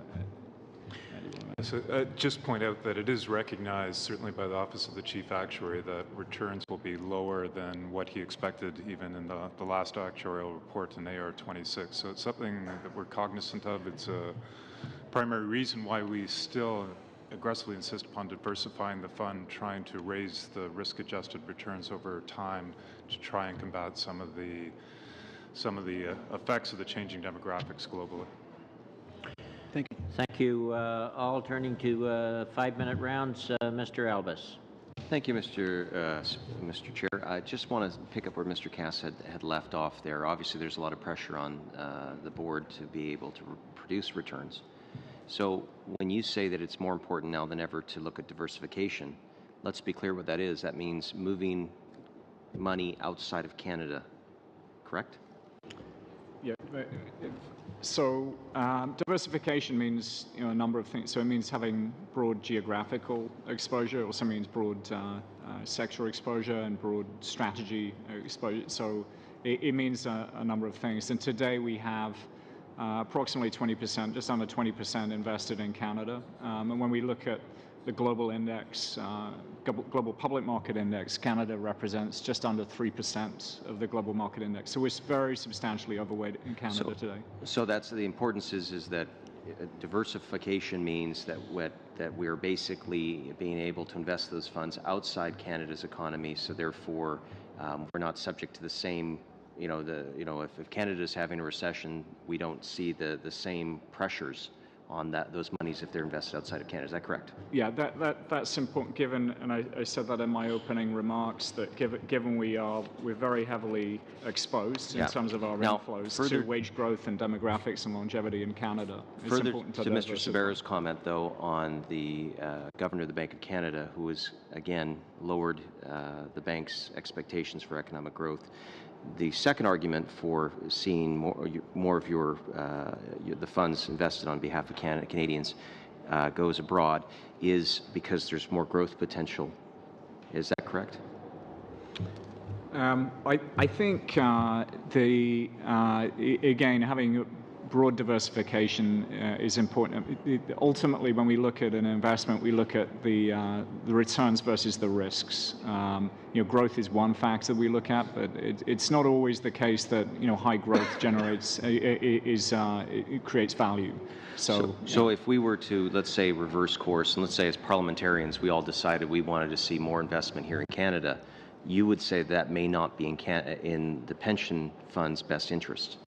[SPEAKER 6] So just point out that it is recognized, certainly by the Office of the Chief Actuary, that returns will be lower than what he expected even in the last actuarial report in AR26. So it's something that we're cognizant of. It's a primary reason why we still aggressively insist upon diversifying the fund, trying to raise the risk-adjusted returns over time to try and combat some of the effects of the changing demographics globally.
[SPEAKER 10] Thank you.
[SPEAKER 1] Thank you. All turning to 5-minute rounds. Mr. Albus.
[SPEAKER 3] Thank you, Mr. Chair. I just want to pick up where Mr. Cass had left off there. Obviously, there's a lot of pressure on the board to be able to produce returns. So when you say that it's more important now than ever to look at diversification, let's be clear what that is. That means moving money outside of Canada, correct?
[SPEAKER 2] Yeah. So diversification means a number of things. So it means having broad geographical exposure. It also means broad sector exposure and broad strategy exposure. So it means a number of things. And today we have approximately 20%, just under 20% invested in Canada. And when we look at the global index, global public market index, Canada represents just under 3% of the global market index. So we're very substantially overweight in Canada today.
[SPEAKER 3] So that's the importance is that diversification means that we're basically being able to invest those funds outside Canada's economy. So therefore, we're not subject to the same. If Canada is having a recession, we don't see the same pressures on those monies if they're invested outside of Canada. Is that correct?
[SPEAKER 2] Yeah, that's important. Given, and I said that in my opening remarks, that given we're very heavily exposed in terms of our inflows to wage growth and demographics and longevity in Canada. It's
[SPEAKER 3] further
[SPEAKER 2] important
[SPEAKER 3] to Mr. Sabera's comment, though, on the Governor of the Bank of Canada, who has again lowered the bank's expectations for economic growth. The second argument for seeing more of the funds invested on behalf of Canadians goes abroad is because there's more growth potential. Is that correct?
[SPEAKER 2] I think again, having broad diversification is important. Ultimately, when we look at an investment, we look at the returns versus the risks. Growth is one factor we look at, but it's not always the case that high growth it creates value.
[SPEAKER 3] So if we were to, let's say, reverse course, and let's say as parliamentarians we all decided we wanted to see more investment here in Canada, you would say that may not be in the pension fund's best interest.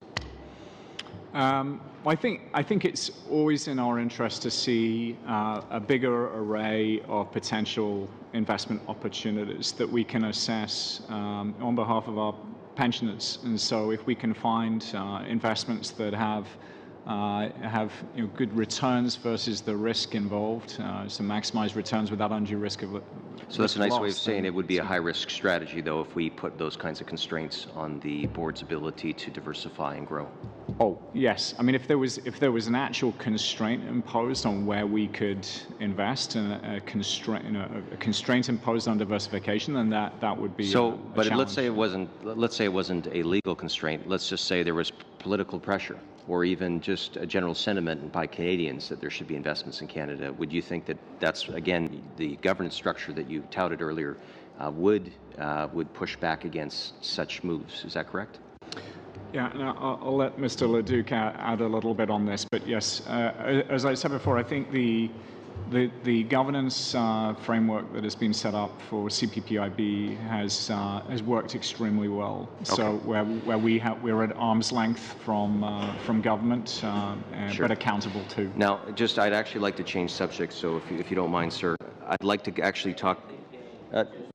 [SPEAKER 2] I think it's always in our interest to see a bigger array of potential investment opportunities that we can assess on behalf of our pensioners. And so if we can find investments that have good returns versus the risk involved, so maximize returns without undue risk of
[SPEAKER 3] So that's a nice way of saying it would be a high-risk strategy, though, if we put those kinds of constraints on the board's ability to diversify and grow.
[SPEAKER 2] Oh, yes. I mean, if there was an actual constraint imposed on where we could invest, and a constraint imposed on diversification, then that would be a
[SPEAKER 3] but
[SPEAKER 2] challenge.
[SPEAKER 3] let's say it wasn't a legal constraint. Let's just say there was political pressure, or even just a general sentiment by Canadians that there should be investments in Canada. Would you think that that's, again, the governance structure that you touted earlier would push back against such moves? Is that correct?
[SPEAKER 2] Yeah, I'll let Mr. Leduc add a little bit on this, but yes, as I said before, I think the governance framework that has been set up for CPPIB has worked extremely well. Okay. So where we're at arm's length from government, sure, but accountable too.
[SPEAKER 3] Now, I'd actually like to change subjects. So if you don't mind, sir, I'd like to actually talk.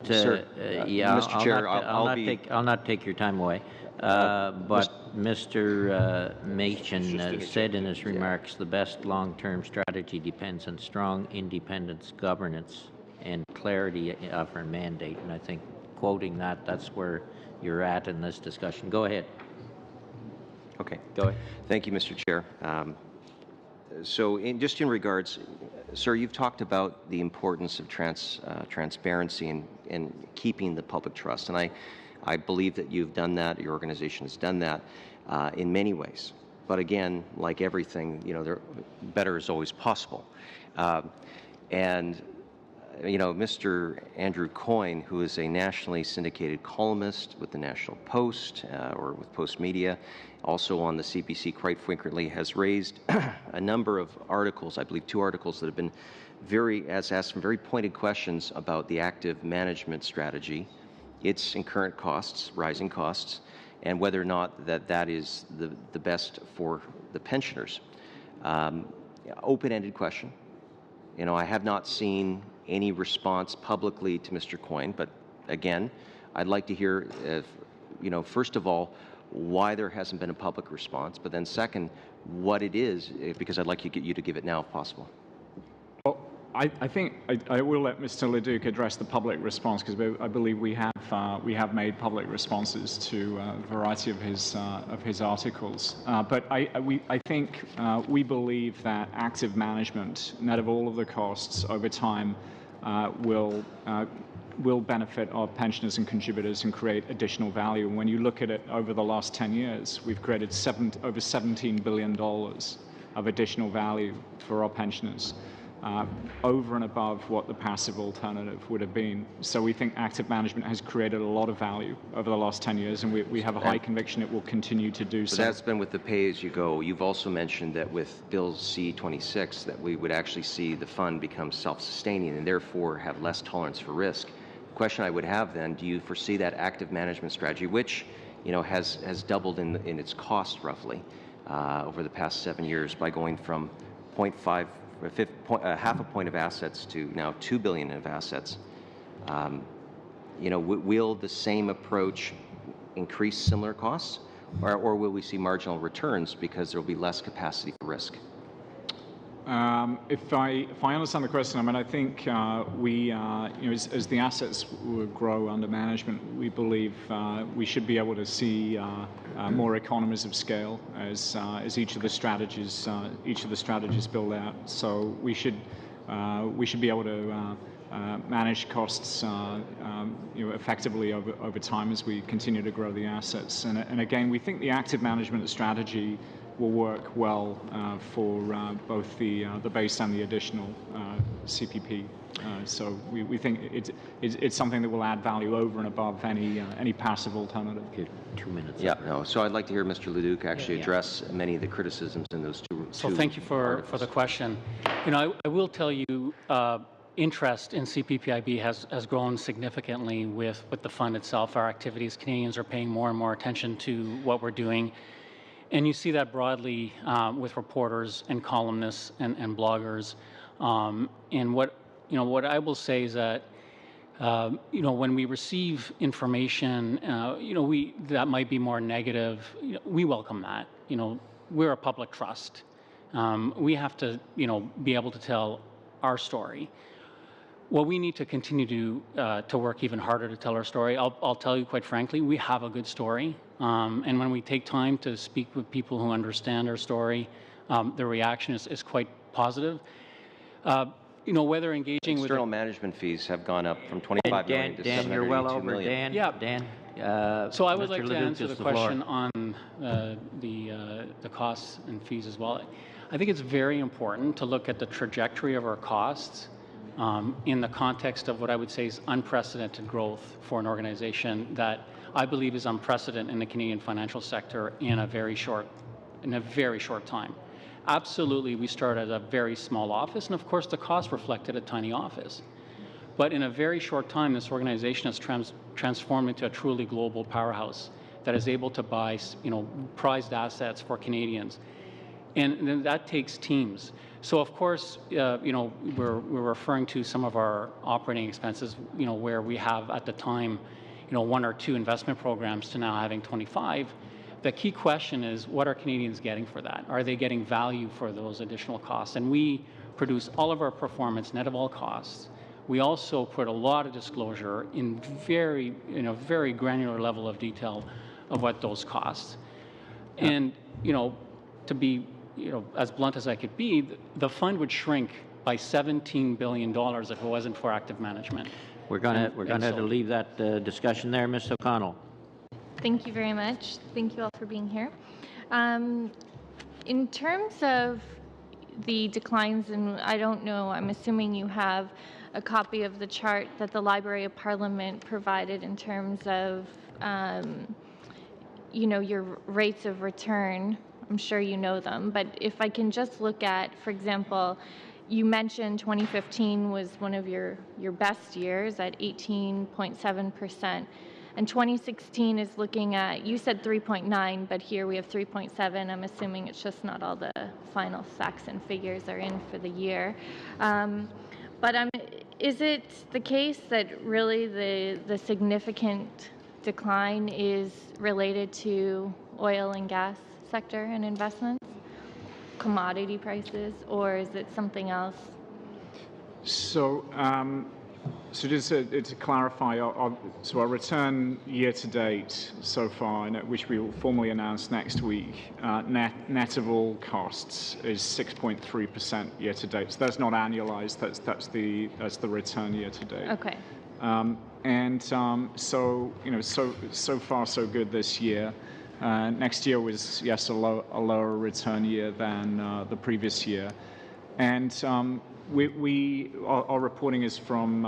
[SPEAKER 3] Sir, Mr. Chair,
[SPEAKER 1] I'll not take your time away. But Mr. Machen said in his remarks, the best long-term strategy depends on strong independence, governance, and clarity of our mandate. And I think, quoting that's where you're at in this discussion. Go ahead.
[SPEAKER 3] Okay. Go ahead. Thank you, Mr. Chair. So in regards, sir, you've talked about the importance of transparency and keeping the public trust. And I believe that you've done that, your organization has done that in many ways. But again, like everything, better is always possible. Mr. Andrew Coyne, who is a nationally syndicated columnist with the National Post or with Post Media, also on the CBC quite frequently, has raised a number of articles, I believe 2 articles that have been asked some very pointed questions about the active management strategy, its incurrent costs, rising costs, and whether or not that is the best for the pensioners. Open-ended question. I have not seen any response publicly to Mr. Coyne, but again, I'd like to hear, first of all, why there hasn't been a public response, but then second, what it is, because I'd like you to give it now if possible.
[SPEAKER 2] Well, I think I will let Mr. Leduc address the public response, because I believe we have made public responses to a variety of his articles. But I think we believe that active management, net of all of the costs over time, will will benefit our pensioners and contributors and create additional value. And when you look at it over the last 10 years, we've created over $17 billion of additional value for our pensioners, over and above what the passive alternative would have been. So we think active management has created a lot of value over the last 10 years, and we have a high conviction it will continue to do so.
[SPEAKER 3] So that's been with the pay-as-you-go. You've also mentioned that with Bill C-26 that we would actually see the fund become self-sustaining and therefore have less tolerance for risk. The question I would have then, do you foresee that active management strategy, which has doubled in its cost roughly over the past 7 years by going from half a point of assets to now $2 billion of assets. Will the same approach increase similar costs, or will we see marginal returns because there will be less capacity for risk?
[SPEAKER 2] If I understand the question, I think as the assets grow under management, we believe we should be able to see more economies of scale as each of the strategies build out. So we should be able to manage costs effectively over time as we continue to grow the assets. And again, we think the active management strategy will work well for both the base and the additional CPP. So we think it's something that will add value over and above any passive alternative.
[SPEAKER 1] Okay, 2 minutes.
[SPEAKER 3] Yeah, no. So I'd like to hear Mr. Leduc actually address many of the criticisms in those two.
[SPEAKER 7] So thank you for the question. I will tell you, interest in CPPIB has grown significantly with the fund itself. Our activities, Canadians are paying more and more attention to what we're doing. And you see that broadly with reporters and columnists and bloggers. And what I will say is that when we receive information, that might be more negative. We welcome that. We're a public trust. We have to be able to tell our story. Well, we need to continue to work even harder to tell our story. I'll tell you quite frankly, we have a good story. And when we take time to speak with people who understand our story, the reaction is quite positive. Whether engaging with
[SPEAKER 3] external management fees have gone up from 25 million to
[SPEAKER 1] Dan, you're well over.
[SPEAKER 3] million.
[SPEAKER 1] Dan.
[SPEAKER 7] So I would like
[SPEAKER 1] Mr.
[SPEAKER 7] to
[SPEAKER 1] Leduc,
[SPEAKER 7] answer the
[SPEAKER 1] floor.
[SPEAKER 7] question on the costs and fees as well. I think it's very important to look at the trajectory of our costs in the context of what I would say is unprecedented growth for an organization that I believe is unprecedented in the Canadian financial sector in a very short time. Absolutely, we started at a very small office, and of course the cost reflected a tiny office. But in a very short time, this organization has transformed into a truly global powerhouse that is able to buy, prized assets for Canadians. And then that takes teams. So of course, we're referring to some of our operating expenses, where we have at the time, 1 or 2 investment programs to now having 25. The key question is, what are Canadians getting for that? Are they getting value for those additional costs? And we produce all of our performance net of all costs. We also put a lot of disclosure in a very granular level of detail of what those costs. And, to be as blunt as I could be, the fund would shrink by $17 billion if it wasn't for active management.
[SPEAKER 1] We're going to leave that discussion there. Ms. O'Connell.
[SPEAKER 11] Thank you very much. Thank you all for being here. In terms of the declines, and I don't know, I'm assuming you have a copy of the chart that the Library of Parliament provided in terms of, your rates of return. I'm sure you know them, but if I can just look at, for example, you mentioned 2015 was one of your best years at 18.7%. And 2016 is looking at, you said 3.9, but here we have 3.7. I'm assuming it's just not all the final facts and figures are in for the year. But is it the case that really the significant decline is related to oil and gas sector and investments, commodity prices, or is it something else?
[SPEAKER 2] So just to clarify, our return year to date so far, which we will formally announce next week, net of all costs is 6.3% year to date. So that's not annualized. That's the return year to date.
[SPEAKER 11] Okay.
[SPEAKER 2] So, so far so good this year. Next year was, yes, a lower return year than the previous year. And our reporting is from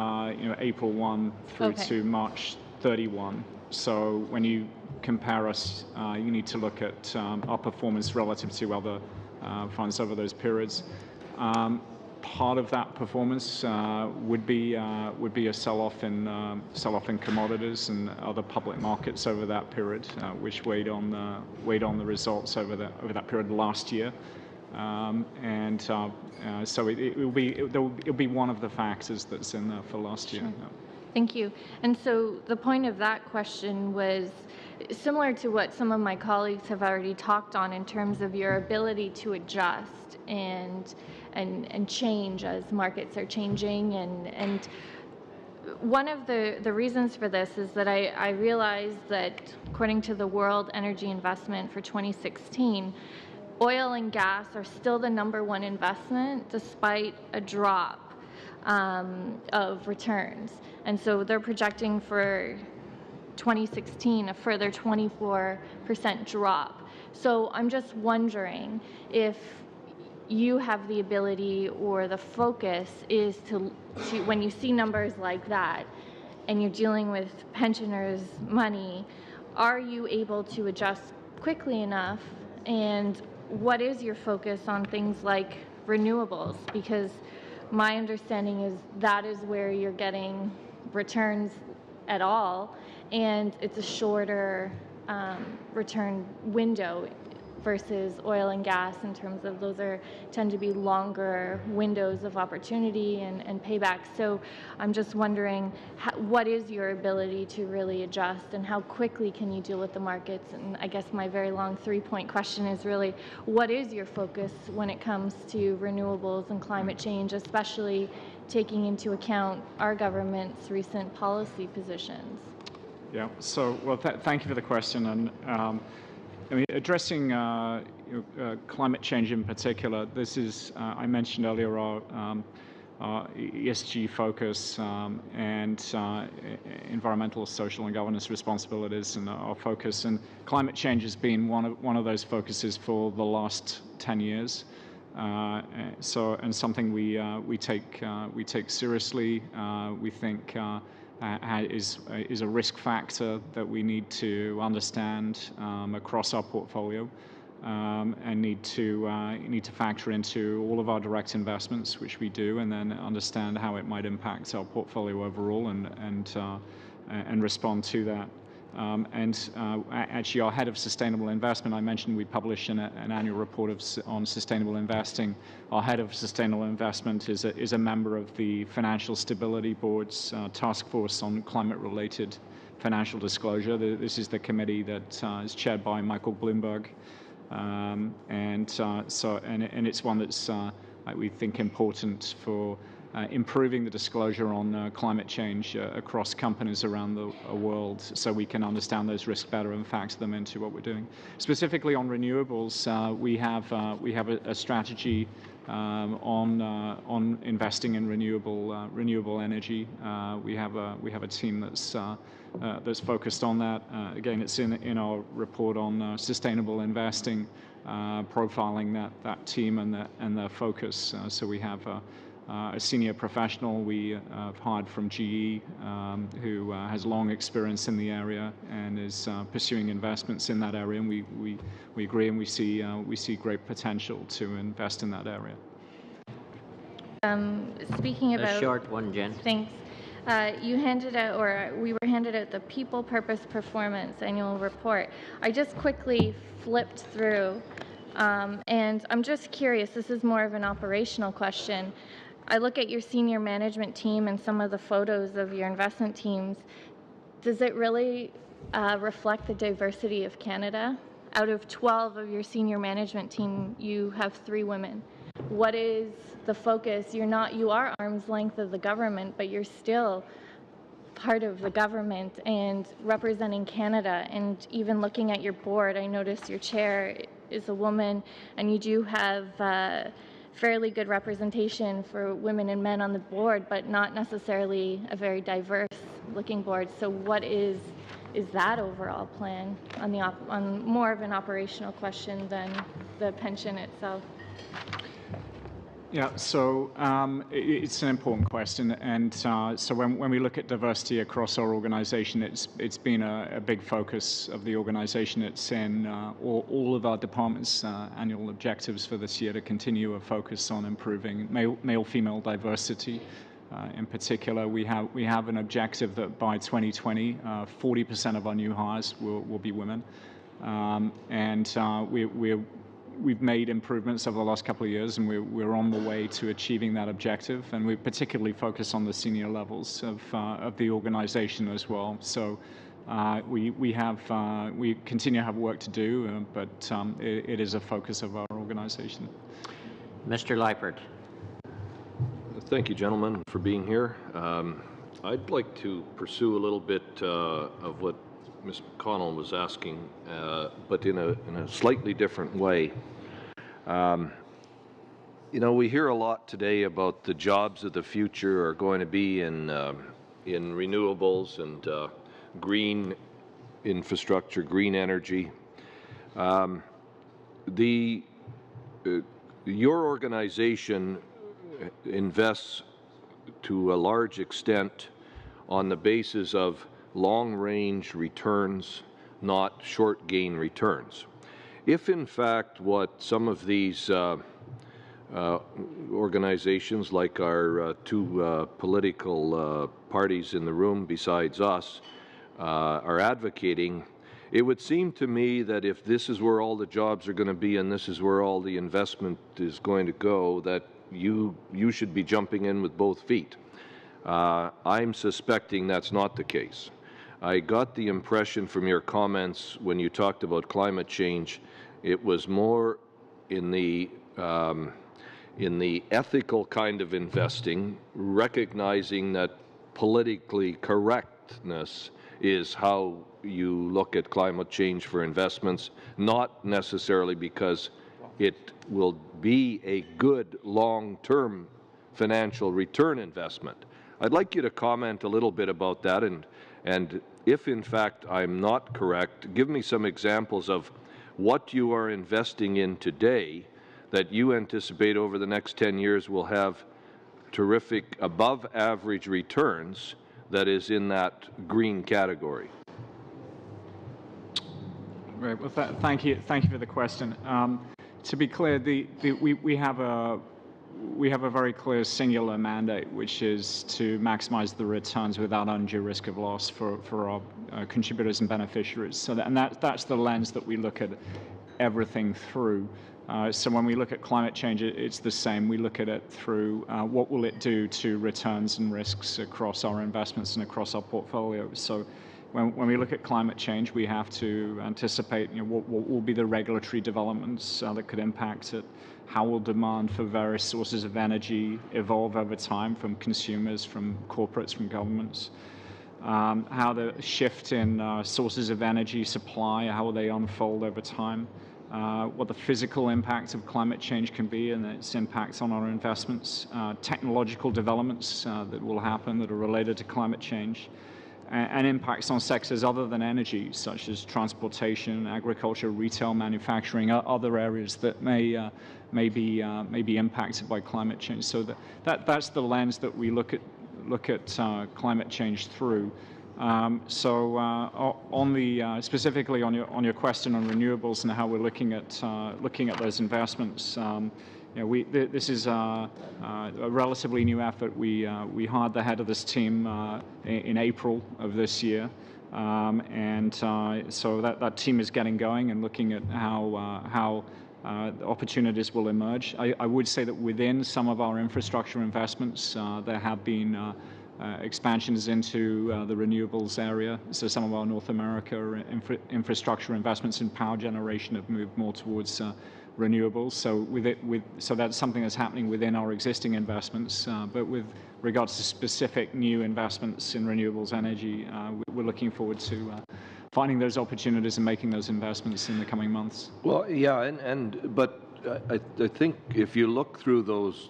[SPEAKER 2] April 1 through to March 31. So when you compare us, you need to look at our performance relative to other funds over those periods. Part of that performance would be a sell-off in commodities and other public markets over that period, which weighed on the results over that period last year. So it'll be one of the factors that's in there for last year.
[SPEAKER 11] Sure. Thank you. And so the point of that question was similar to what some of my colleagues have already talked on in terms of your ability to adjust and change as markets are changing. And one of the reasons for this is that I realized that according to the World Energy Investment for 2016, oil and gas are still the #1 investment despite a drop of returns. And so they're projecting for 2016 a further 24% drop. So I'm just wondering if you have the ability or the focus is to when you see numbers like that and you're dealing with pensioners' money, are you able to adjust quickly enough? And what is your focus on things like renewables? Because my understanding is that is where you're getting returns at all, and it's a shorter return window versus oil and gas in terms of those tend to be longer windows of opportunity and payback. So I'm just wondering, what is your ability to really adjust and how quickly can you deal with the markets? And I guess my very long 3-point question is really, what is your focus when it comes to renewables and climate change, especially taking into account our government's recent policy positions?
[SPEAKER 2] Yeah, so, well, thank you for the question. And I mean, addressing climate change in particular, this is, I mentioned earlier, our ESG focus and environmental, social, and governance responsibilities, and our focus. And climate change has been one of those focuses for the last 10 years. And something we take seriously. We think is a risk factor that we need to understand across our portfolio, and need to factor into all of our direct investments, which we do, and then understand how it might impact our portfolio overall, and respond to that. Actually, our head of sustainable investment, I mentioned we publish an annual report on sustainable investing. Our head of sustainable investment is a member of the Financial Stability Board's task force on climate-related financial disclosure. This is the committee that is chaired by Michael Bloomberg, and it's one that's we think important for improving the disclosure on climate change across companies around the world, so we can understand those risks better and factor them into what we're doing. Specifically on renewables, we have a strategy on investing in renewable energy. We have a team that's focused on that. Again, it's in our report on sustainable investing, profiling that team and their focus. So we have a senior professional we have hired from GE, who has long experience in the area and is pursuing investments in that area. And we agree, and we see great potential to invest in that area.
[SPEAKER 11] Speaking about
[SPEAKER 1] a short one, Jen.
[SPEAKER 11] Thanks. You handed out, or we were handed out, the People Purpose Performance Annual Report. I just quickly flipped through, and I'm just curious. This is more of an operational question. I look at your senior management team and some of the photos of your investment teams. Does it really reflect the diversity of Canada? Out of 12 of your senior management team, you have 3 women. What is the focus? You are arm's length of the government, but you're still part of the government and representing Canada. And even looking at your board, I noticed your chair is a woman, and you do have fairly good representation for women and men on the board, but not necessarily a very diverse looking board. So what is that overall plan on more of an operational question than the pension itself?
[SPEAKER 2] Yeah, so it's an important question, and so when we look at diversity across our organization, it's been a big focus of the organization. It's in all of our departments' annual objectives for this year to continue a focus on improving male-female diversity. In particular, we have an objective that by 2020, 40% of our new hires will be women, and we've made improvements over the last couple of years, and we're on the way to achieving that objective. And we particularly focus on the senior levels of the organization as well. So we continue to have work to do, but it is a focus of our organization.
[SPEAKER 1] Mr. Leipert.
[SPEAKER 12] Thank you, gentlemen, for being here. I'd like to pursue a little bit of what Ms. McConnell was asking, but in a slightly different way. You know, we hear a lot today about the jobs of the future are going to be in renewables and green infrastructure, green energy. Your organization invests to a large extent on the basis of long-range returns, not short-gain returns. If, in fact, what some of these organizations, like our two political parties in the room besides us, are advocating, it would seem to me that if this is where all the jobs are going to be and this is where all the investment is going to go, that you should be jumping in with both feet. I'm suspecting that's not the case. I got the impression from your comments when you talked about climate change, it was more in the ethical kind of investing, recognizing that politically correctness is how you look at climate change for investments, not necessarily because it will be a good long-term financial return investment. I'd like you to comment a little bit about that, and if in fact I'm not correct, give me some examples of what you are investing in today that you anticipate over the next 10 years will have terrific above average returns that is in that green category.
[SPEAKER 2] Right. Well, thank you for the question. To be clear, we have a very clear singular mandate, which is to maximize the returns without undue risk of loss for our contributors and beneficiaries. So that's the lens that we look at everything through. So when we look at climate change, it's the same. We look at it through what will it do to returns and risks across our investments and across our portfolio. So when we look at climate change, we have to anticipate what will be the regulatory developments that could impact it. How will demand for various sources of energy evolve over time from consumers, from corporates, from governments? How the shift in sources of energy supply, how will they unfold over time? What the physical impact of climate change can be and its impacts on our investments, technological developments that will happen that are related to climate change, and impacts on sectors other than energy, such as transportation, agriculture, retail, manufacturing, other areas that may be impacted by climate change. So that's the lens that we look at climate change through. Specifically on your question on renewables and how we're looking at those investments, this is a relatively new effort. We hired the head of this team in April of this year, so that team is getting going and looking at how opportunities will emerge. I would say that within some of our infrastructure investments, there have been expansions into the renewables area. So some of our North America infrastructure investments in power generation have moved more towards renewables. So that's something that's happening within our existing investments. But with regards to specific new investments in renewables energy, we're looking forward to finding those opportunities and making those investments in the coming months.
[SPEAKER 12] Well, yeah, but I think if you look through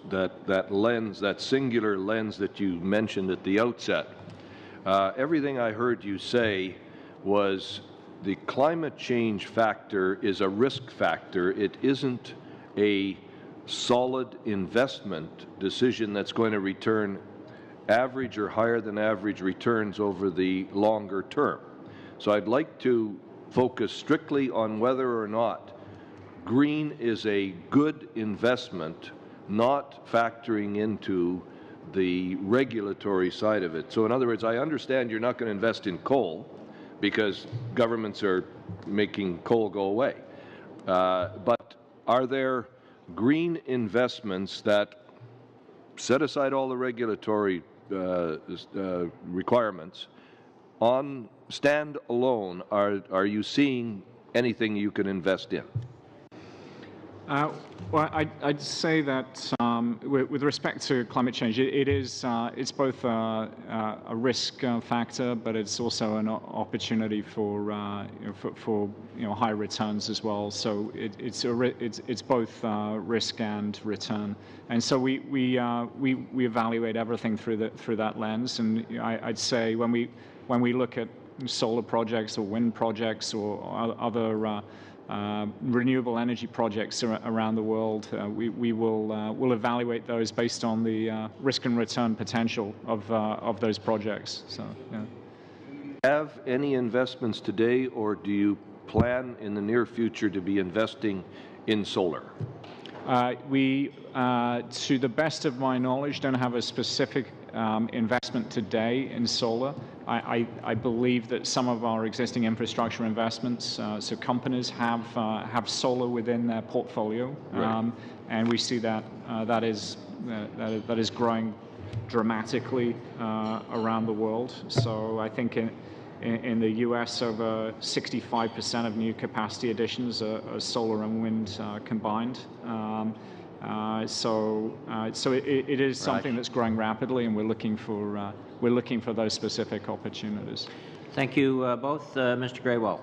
[SPEAKER 12] that lens, that singular lens that you mentioned at the outset, everything I heard you say was the climate change factor is a risk factor. It isn't a solid investment decision that's going to return average or higher than average returns over the longer term. So I'd like to focus strictly on whether or not green is a good investment, not factoring into the regulatory side of it. So in other words, I understand you're not going to invest in coal because governments are making coal go away. But are there green investments that set aside all the regulatory requirements on stand alone? Are you seeing anything you can invest in?
[SPEAKER 2] Well, I'd say that with respect to climate change, it's both a risk factor, but it's also an opportunity for high returns as well. So it's both risk and return, and so we evaluate everything through that lens. And I'd say when we look at solar projects or wind projects or other renewable energy projects around the world, we'll evaluate those based on the risk and return potential of those projects. So, yeah.
[SPEAKER 12] Have any investments today, or do you plan in the near future to be investing in solar?
[SPEAKER 2] We, to the best of my knowledge, don't have a specific investment today in solar. I believe that some of our existing infrastructure investments, so companies have solar within their portfolio, right. And we see that that is growing dramatically around the world. So I think in the U.S., over 65% of new capacity additions are solar and wind combined. So it is something that's growing rapidly, and we're looking for those specific opportunities.
[SPEAKER 1] Thank you both, Mr. Graywell.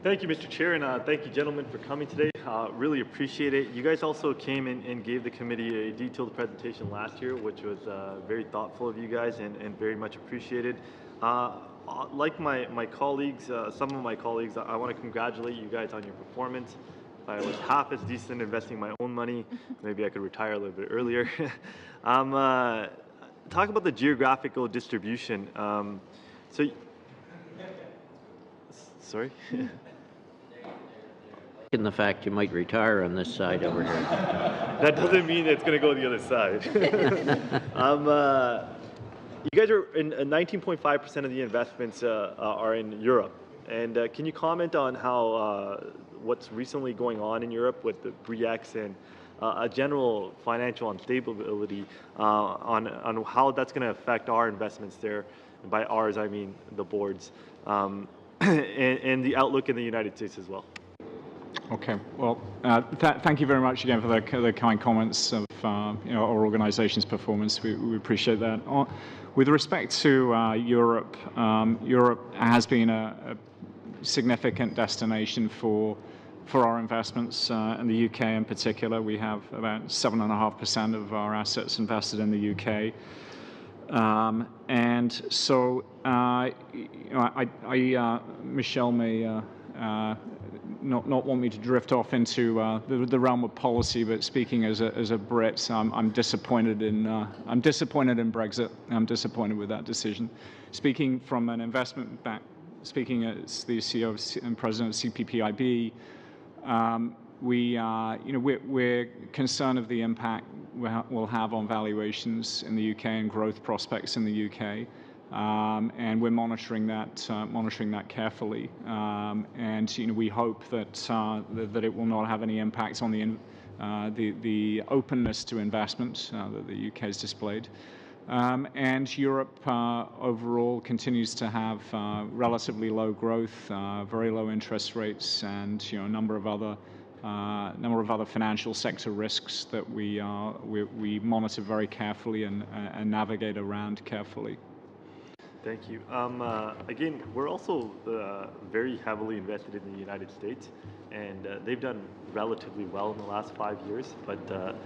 [SPEAKER 13] Thank you, Mr. Chair, and thank you, gentlemen, for coming today. Really appreciate it. You guys also came in and gave the committee a detailed presentation last year, which was very thoughtful of you guys and very much appreciated. Like my colleagues, some of my colleagues, I want to congratulate you guys on your performance. If I was half as decent investing my own money, maybe I could retire a little bit earlier. Talk about the geographical distribution. Sorry?
[SPEAKER 1] In the fact you might retire on this side over here.
[SPEAKER 13] That doesn't mean it's going to go the other side. You guys are in 19.5% of the investments are in Europe. And can you comment on how what's recently going on in Europe with the BRICS and a general financial instability on how that's going to affect our investments there? And by ours, I mean the boards, and the outlook in the United States as well.
[SPEAKER 2] Okay. Well, thank you very much again for the kind comments of our organization's performance. We appreciate that. With respect to Europe, Europe has been a significant destination for our investments. In the UK in particular, we have about 7.5% of our assets invested in the UK. And so, Michelle may not want me to drift off into the realm of policy, but speaking as a Brit, I'm disappointed in Brexit. I'm disappointed with that decision. Speaking from an investment back, speaking as the CEO and president of CPPIB, we're concerned of the impact we'll have on valuations in the UK and growth prospects in the UK. And we're monitoring that carefully, and we hope that it will not have any impact on the openness to investment that the UK has displayed. And Europe overall continues to have relatively low growth, very low interest rates, and a number of other financial sector risks that we monitor very carefully and navigate around carefully.
[SPEAKER 13] Thank you. Again, we're also very heavily invested in the United States. and they've done relatively well in the last 5 years, but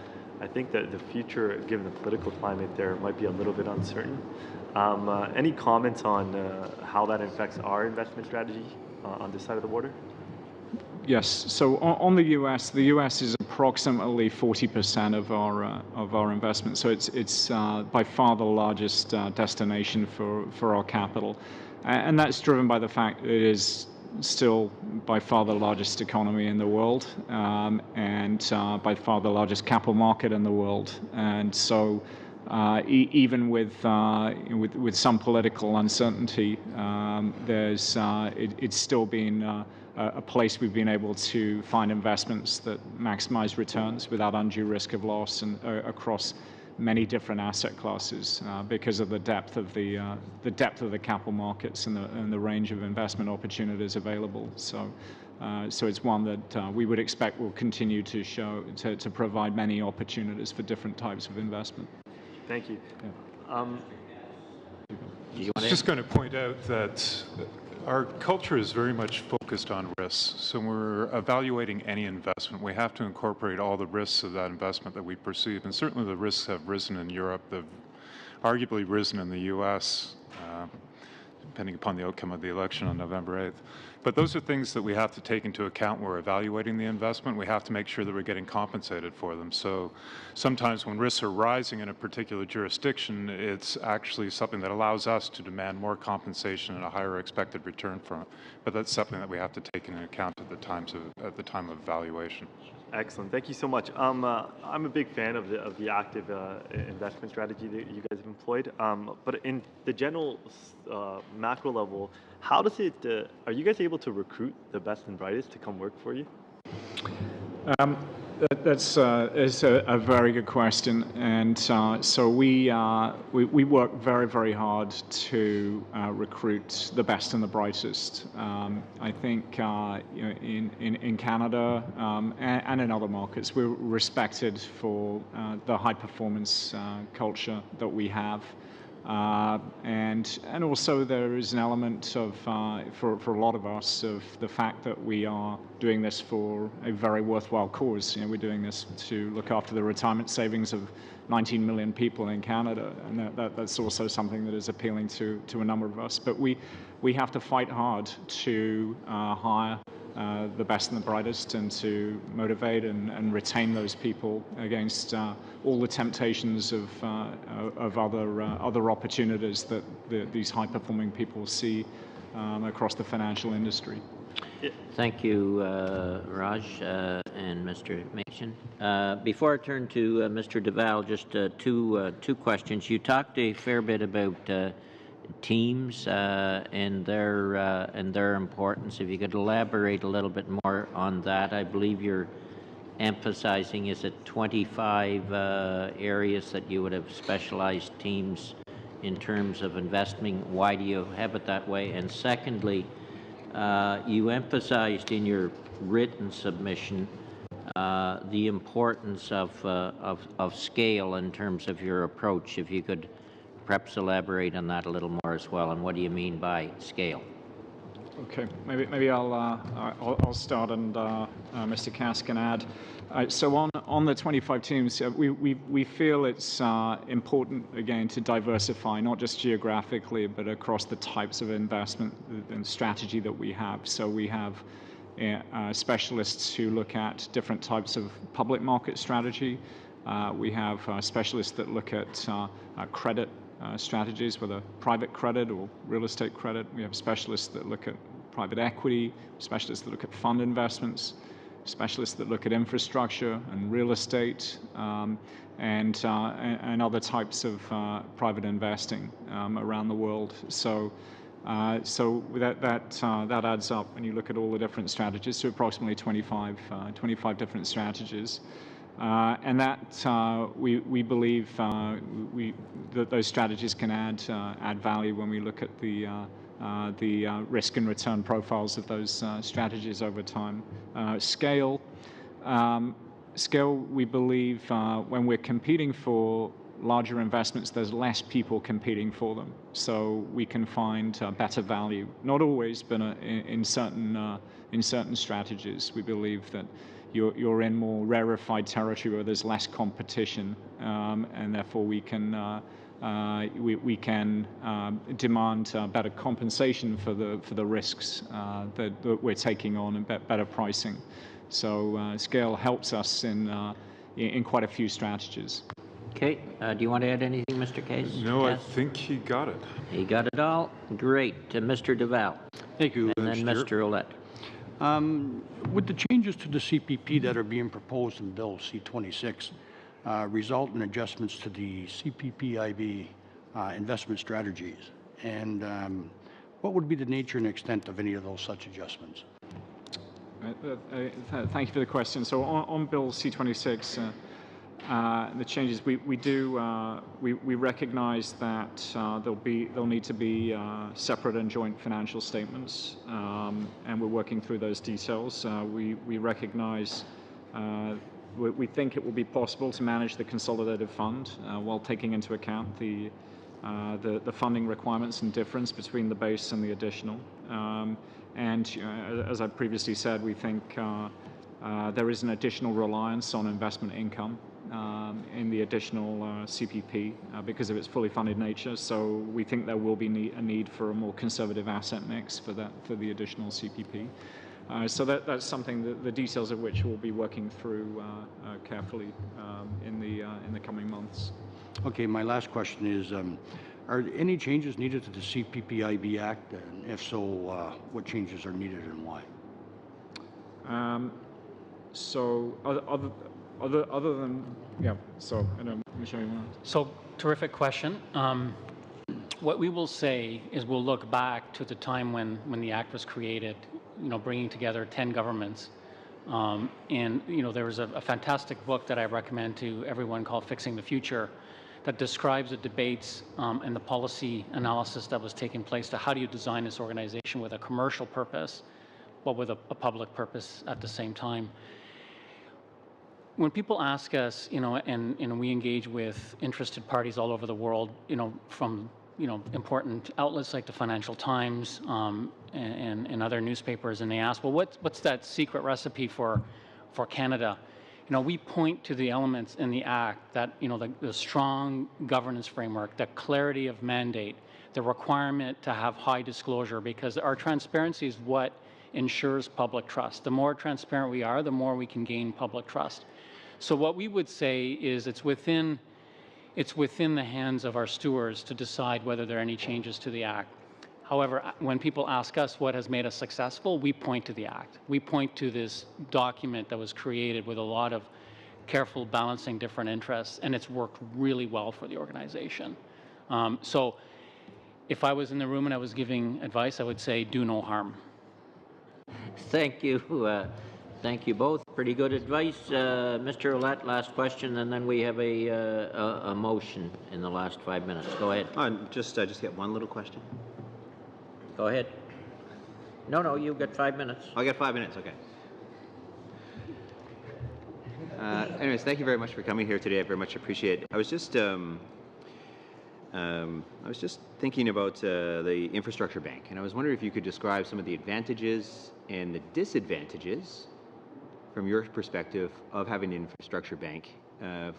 [SPEAKER 13] I think that the future, given the political climate there, might be a little bit uncertain. Any comments on how that affects our investment strategy on this side of the border?
[SPEAKER 2] Yes. So on the U.S. is approximately 40% of our investment. So it's by far the largest destination for our capital, and that's driven by the fact that it is still by far the largest economy in the world, and by far the largest capital market in the world. And so even with some political uncertainty, it's still been a place we've been able to find investments that maximize returns without undue risk of loss, and across many different asset classes, because of the depth of the capital markets and the range of investment opportunities available. So it's one that we would expect will continue to provide many opportunities for different types of investment.
[SPEAKER 13] Thank you.
[SPEAKER 2] Yeah.
[SPEAKER 6] I was just going to point out that our culture is very much focused on risks. So when we're evaluating any investment, we have to incorporate all the risks of that investment that we perceive. And certainly the risks have risen in Europe. They've arguably risen in the U.S., depending upon the outcome of the election on November 8th. But those are things that we have to take into account when we're evaluating the investment. We have to make sure that we're getting compensated for them. So sometimes when risks are rising in a particular jurisdiction, it's actually something that allows us to demand more compensation and a higher expected return from it. But that's something that we have to take into account at the time of evaluation.
[SPEAKER 13] Excellent. Thank you so much. I'm a big fan of the active investment strategy that you guys have employed. But in the general macro level, how does it? Are you guys able to recruit the best and brightest to come work for you?
[SPEAKER 2] That's a very good question, and so we work very, very hard to recruit the best and the brightest. I think in Canada and in other markets, we're respected for the high performance culture that we have. And also there is an element of, for a lot of us, of the fact that we are doing this for a very worthwhile cause. We're doing this to look after the retirement savings of 19 million people in Canada, and that's also something that is appealing to a number of us. But we have to fight hard to hire the best and the brightest, and to motivate and retain those people against all the temptations of other opportunities that these high-performing people see across the financial industry.
[SPEAKER 1] Thank you, Raj and Mr. Machen. Before I turn to Mr. Duval, just two questions. You talked a fair bit about teams and their importance. If you could elaborate a little bit more on that. I believe you're emphasizing, is it 25 areas that you would have specialized teams in terms of investing? Why do you have it that way? And secondly, you emphasized in your written submission the importance of scale in terms of your approach. If you could perhaps elaborate on that a little more as well, and what do you mean by scale?
[SPEAKER 2] Okay, maybe I'll start, and Mr. Cass can add. So on the 25 teams, we feel it's important again to diversify, not just geographically, but across the types of investment and strategy that we have. So we have specialists who look at different types of public market strategy. We have specialists that look at credit strategies, whether private credit or real estate credit. We have specialists that look at private equity, specialists that look at fund investments, specialists that look at infrastructure and real estate, and other types of private investing around the world. So that adds up when you look at all the different strategies to approximately 25 different strategies. And that we believe that those strategies can add value when we look at the risk and return profiles of those strategies over time. Scale, we believe when we're competing for larger investments, there's less people competing for them, so we can find better value. Not always, but in certain strategies, we believe that you're in more rarefied territory where there's less competition, and therefore we can demand better compensation for the risks that we're taking on and better pricing. So scale helps us in quite a few strategies.
[SPEAKER 1] Okay. Do you want to add anything, Mr. Case?
[SPEAKER 6] No,
[SPEAKER 1] Yes?
[SPEAKER 6] I think he got it.
[SPEAKER 1] He got it all? Great. Mr. Duval.
[SPEAKER 9] Thank you,
[SPEAKER 1] And then Mr. Ouellette.
[SPEAKER 9] Would the changes to the CPP that are being proposed in Bill C-26 result in adjustments to the CPPIB investment strategies? And what would be the nature and extent of any of those such adjustments?
[SPEAKER 2] Thank you for the question. So on Bill C-26, the changes we recognize that there'll need to be separate and joint financial statements, and we're working through those details. We recognize we think it will be possible to manage the consolidated fund while taking into account the funding requirements and difference between the base and the additional. And as I previously said, we think there is an additional reliance on investment income in the additional CPP because of its fully funded nature. So we think there will be a need for a more conservative asset mix for the additional CPP. So that's something that the details of which we'll be working through carefully in the coming months.
[SPEAKER 9] Okay, my last question is, are any changes needed to the CPPIB Act? And if so, what changes are needed and why?
[SPEAKER 2] So other than, yeah, so I know, Michelle, you want to?
[SPEAKER 7] So, terrific question. What we will say is we'll look back to the time when the Act was created, bringing together 10 governments. And, there was a fantastic book that I recommend to everyone called Fixing the Future that describes the debates and the policy analysis that was taking place to how do you design this organization with a commercial purpose, but with a public purpose at the same time. When people ask us, and we engage with interested parties all over the world, from important outlets like the Financial Times and other newspapers, and they ask, well, what's that secret recipe for Canada? We point to the elements in the Act that, the strong governance framework, the clarity of mandate, the requirement to have high disclosure, because our transparency is what ensures public trust. The more transparent we are, the more we can gain public trust. So what we would say is it's within the hands of our stewards to decide whether there are any changes to the Act. However, when people ask us what has made us successful, we point to the Act. We point to this document that was created with a lot of careful balancing different interests, and it's worked really well for the organization. So if I was in the room and I was giving advice, I would say do no harm.
[SPEAKER 1] Thank you. Thank you both. Pretty good advice. Mr. Ouellette, last question, and then we have a motion in the last 5 minutes. Go ahead.
[SPEAKER 14] Just get one little question.
[SPEAKER 1] Go ahead. No, you've got 5 minutes.
[SPEAKER 14] I got 5 minutes, okay. Anyways, thank you very much for coming here today. I very much appreciate it. I was just thinking about the infrastructure bank, and I was wondering if you could describe some of the advantages and the disadvantages from your perspective of having an infrastructure bank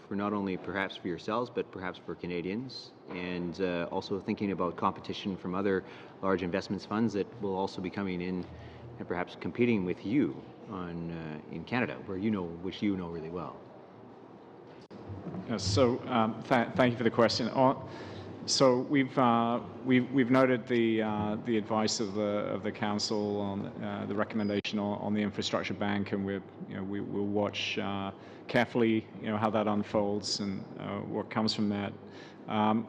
[SPEAKER 14] for not only perhaps for yourselves, but perhaps for Canadians, and also thinking about competition from other large investments funds that will also be coming in and perhaps competing with you in Canada, which you know really well.
[SPEAKER 2] Yes, so thank you for the question. So we've noted the advice of the council on the recommendation on the infrastructure bank, and we'll watch carefully how that unfolds and what comes from that.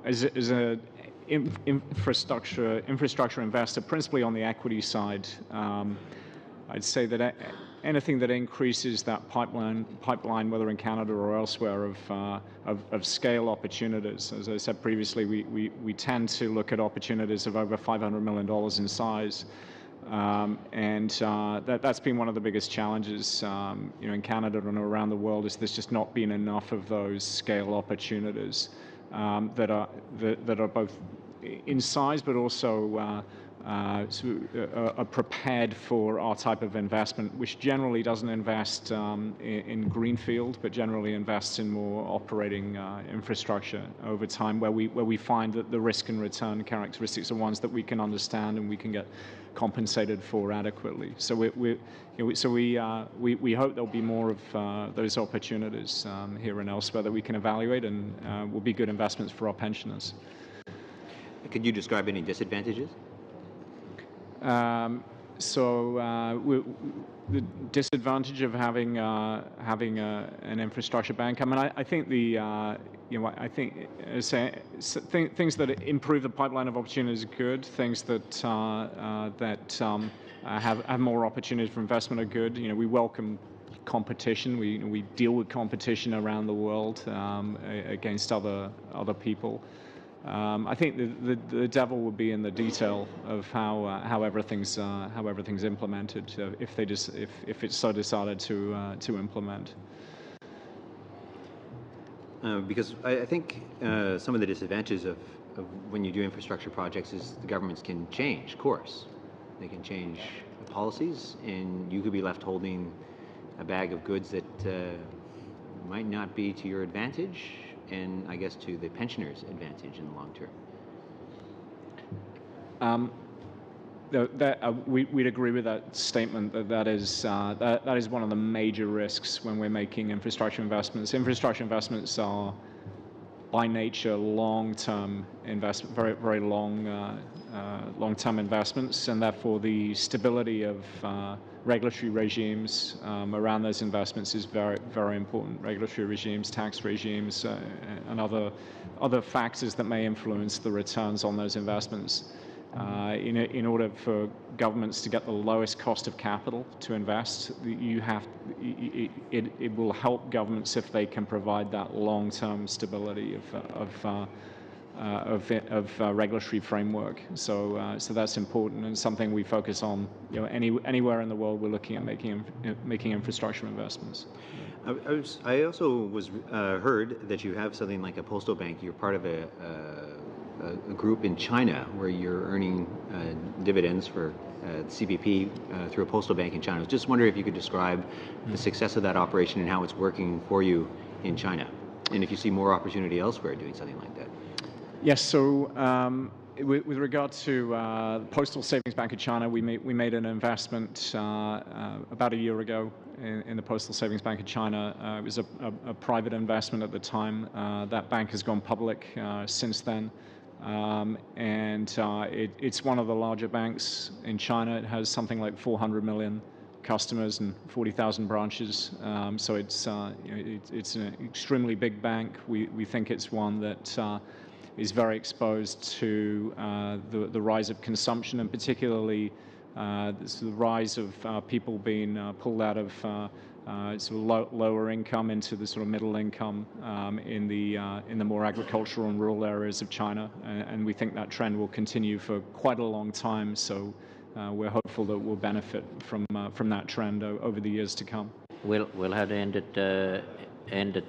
[SPEAKER 2] As an infrastructure investor, principally on the equity side, I'd say that anything that increases that pipeline, whether in Canada or elsewhere, of scale opportunities. As I said previously, we tend to look at opportunities of over $500 million in size, and that's been one of the biggest challenges, in Canada and around the world. Is there's just not been enough of those scale opportunities. that are both in size but also are prepared for our type of investment, which generally doesn't invest in greenfield, but generally invests in more operating infrastructure over time, where we find that the risk and return characteristics are ones that we can understand and we can get compensated for adequately. So we hope there'll be more of those opportunities here and elsewhere that we can evaluate, and will be good investments for our pensioners.
[SPEAKER 14] Could you describe any disadvantages?
[SPEAKER 2] The disadvantage of having an infrastructure bank. I mean, I think things that improve the pipeline of opportunities are good. Things that have more opportunities for investment are good. We welcome competition. We deal with competition around the world against other people. I think the devil will be in the detail of how everything's implemented, if it's so decided to implement.
[SPEAKER 14] Because I think some of the disadvantages of when you do infrastructure projects is the governments can change course. They can change policies, and you could be left holding a bag of goods that might not be to your advantage, and I guess to the pensioners' advantage in the long term.
[SPEAKER 2] We'd agree with that statement. That is one of the major risks when we're making infrastructure investments. Infrastructure investments are, by nature, long-term investment, very long-term investments, and therefore the stability of regulatory regimes around those investments is very important. Regulatory regimes, tax regimes, and other factors that may influence the returns on those investments. In order for governments to get the lowest cost of capital to invest, it will help governments if they can provide that long-term stability of regulatory framework. So that's important, and something we focus on. Anywhere in the world, we're looking at making infrastructure investments.
[SPEAKER 14] I also heard that you have something like a postal bank. You're part of a group in China where you're earning dividends for CPP through a postal bank in China. I was just wondering if you could describe the success of that operation and how it's working for you in China, and if you see more opportunity elsewhere doing something like that.
[SPEAKER 2] Yes. So with regard to the Postal Savings Bank of China, we made an investment about a year ago in the Postal Savings Bank of China. It was a private investment at the time. That bank has gone public since then. It's one of the larger banks in China. It has something like 400 million customers and 40,000 branches. So it's an extremely big bank. We think it's one that is very exposed to the rise of consumption, and particularly the rise of people being pulled out of lower income into the sort of middle income in the more agricultural and rural areas of China, and we think that trend will continue for quite a long time. So we're hopeful that we'll benefit from that trend over the years to come.
[SPEAKER 1] We'll have to end it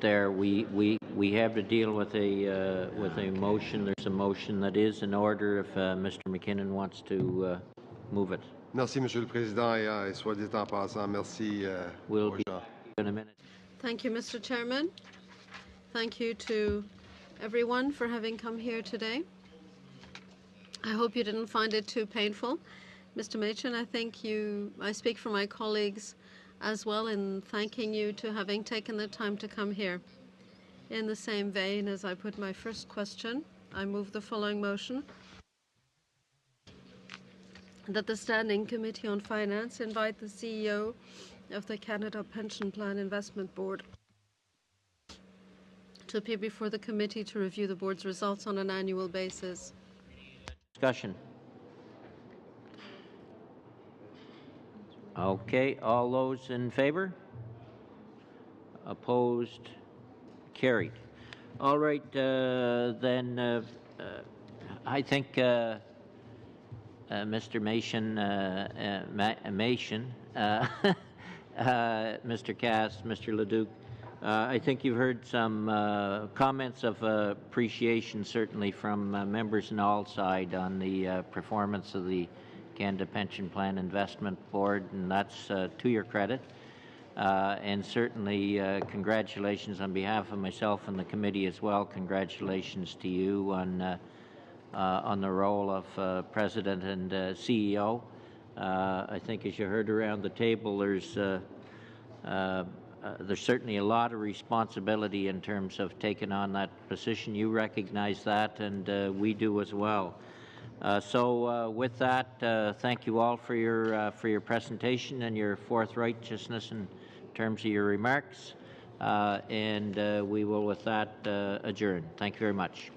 [SPEAKER 1] there. We have to deal with a motion. There's a motion that is in order. If Mr. McKinnon wants to move it.
[SPEAKER 5] Merci, Monsieur le Président, et soit dit en passant, merci.
[SPEAKER 1] We'll be in a minute.
[SPEAKER 4] Thank you, Mr. Chairman. Thank you to everyone for having come here today. I hope you didn't find it too painful. Mr. Machin, I speak for my colleagues as well in thanking you to having taken the time to come here. In the same vein as I put my first question, I move the following motion: that the Standing Committee on Finance invite the CEO of the Canada Pension Plan Investment Board to appear before the committee to review the board's results on an annual basis.
[SPEAKER 1] Discussion. Okay, all those in favor? Opposed? Carried. All right, then I think Mr. Machin, Mr. Cass, Mr. Leduc, I think you've heard some comments of appreciation, certainly from members on all sides, on the performance of the Canada Pension Plan Investment Board, and that's to your credit. And certainly, congratulations on behalf of myself and the committee as well. Congratulations to you on the role of President and CEO. I think, as you heard around the table, there's certainly a lot of responsibility in terms of taking on that position. You recognize that, and we do as well. So with that, thank you all for your presentation and your forthrightness in terms of your remarks. And we will, with that, adjourn. Thank you very much.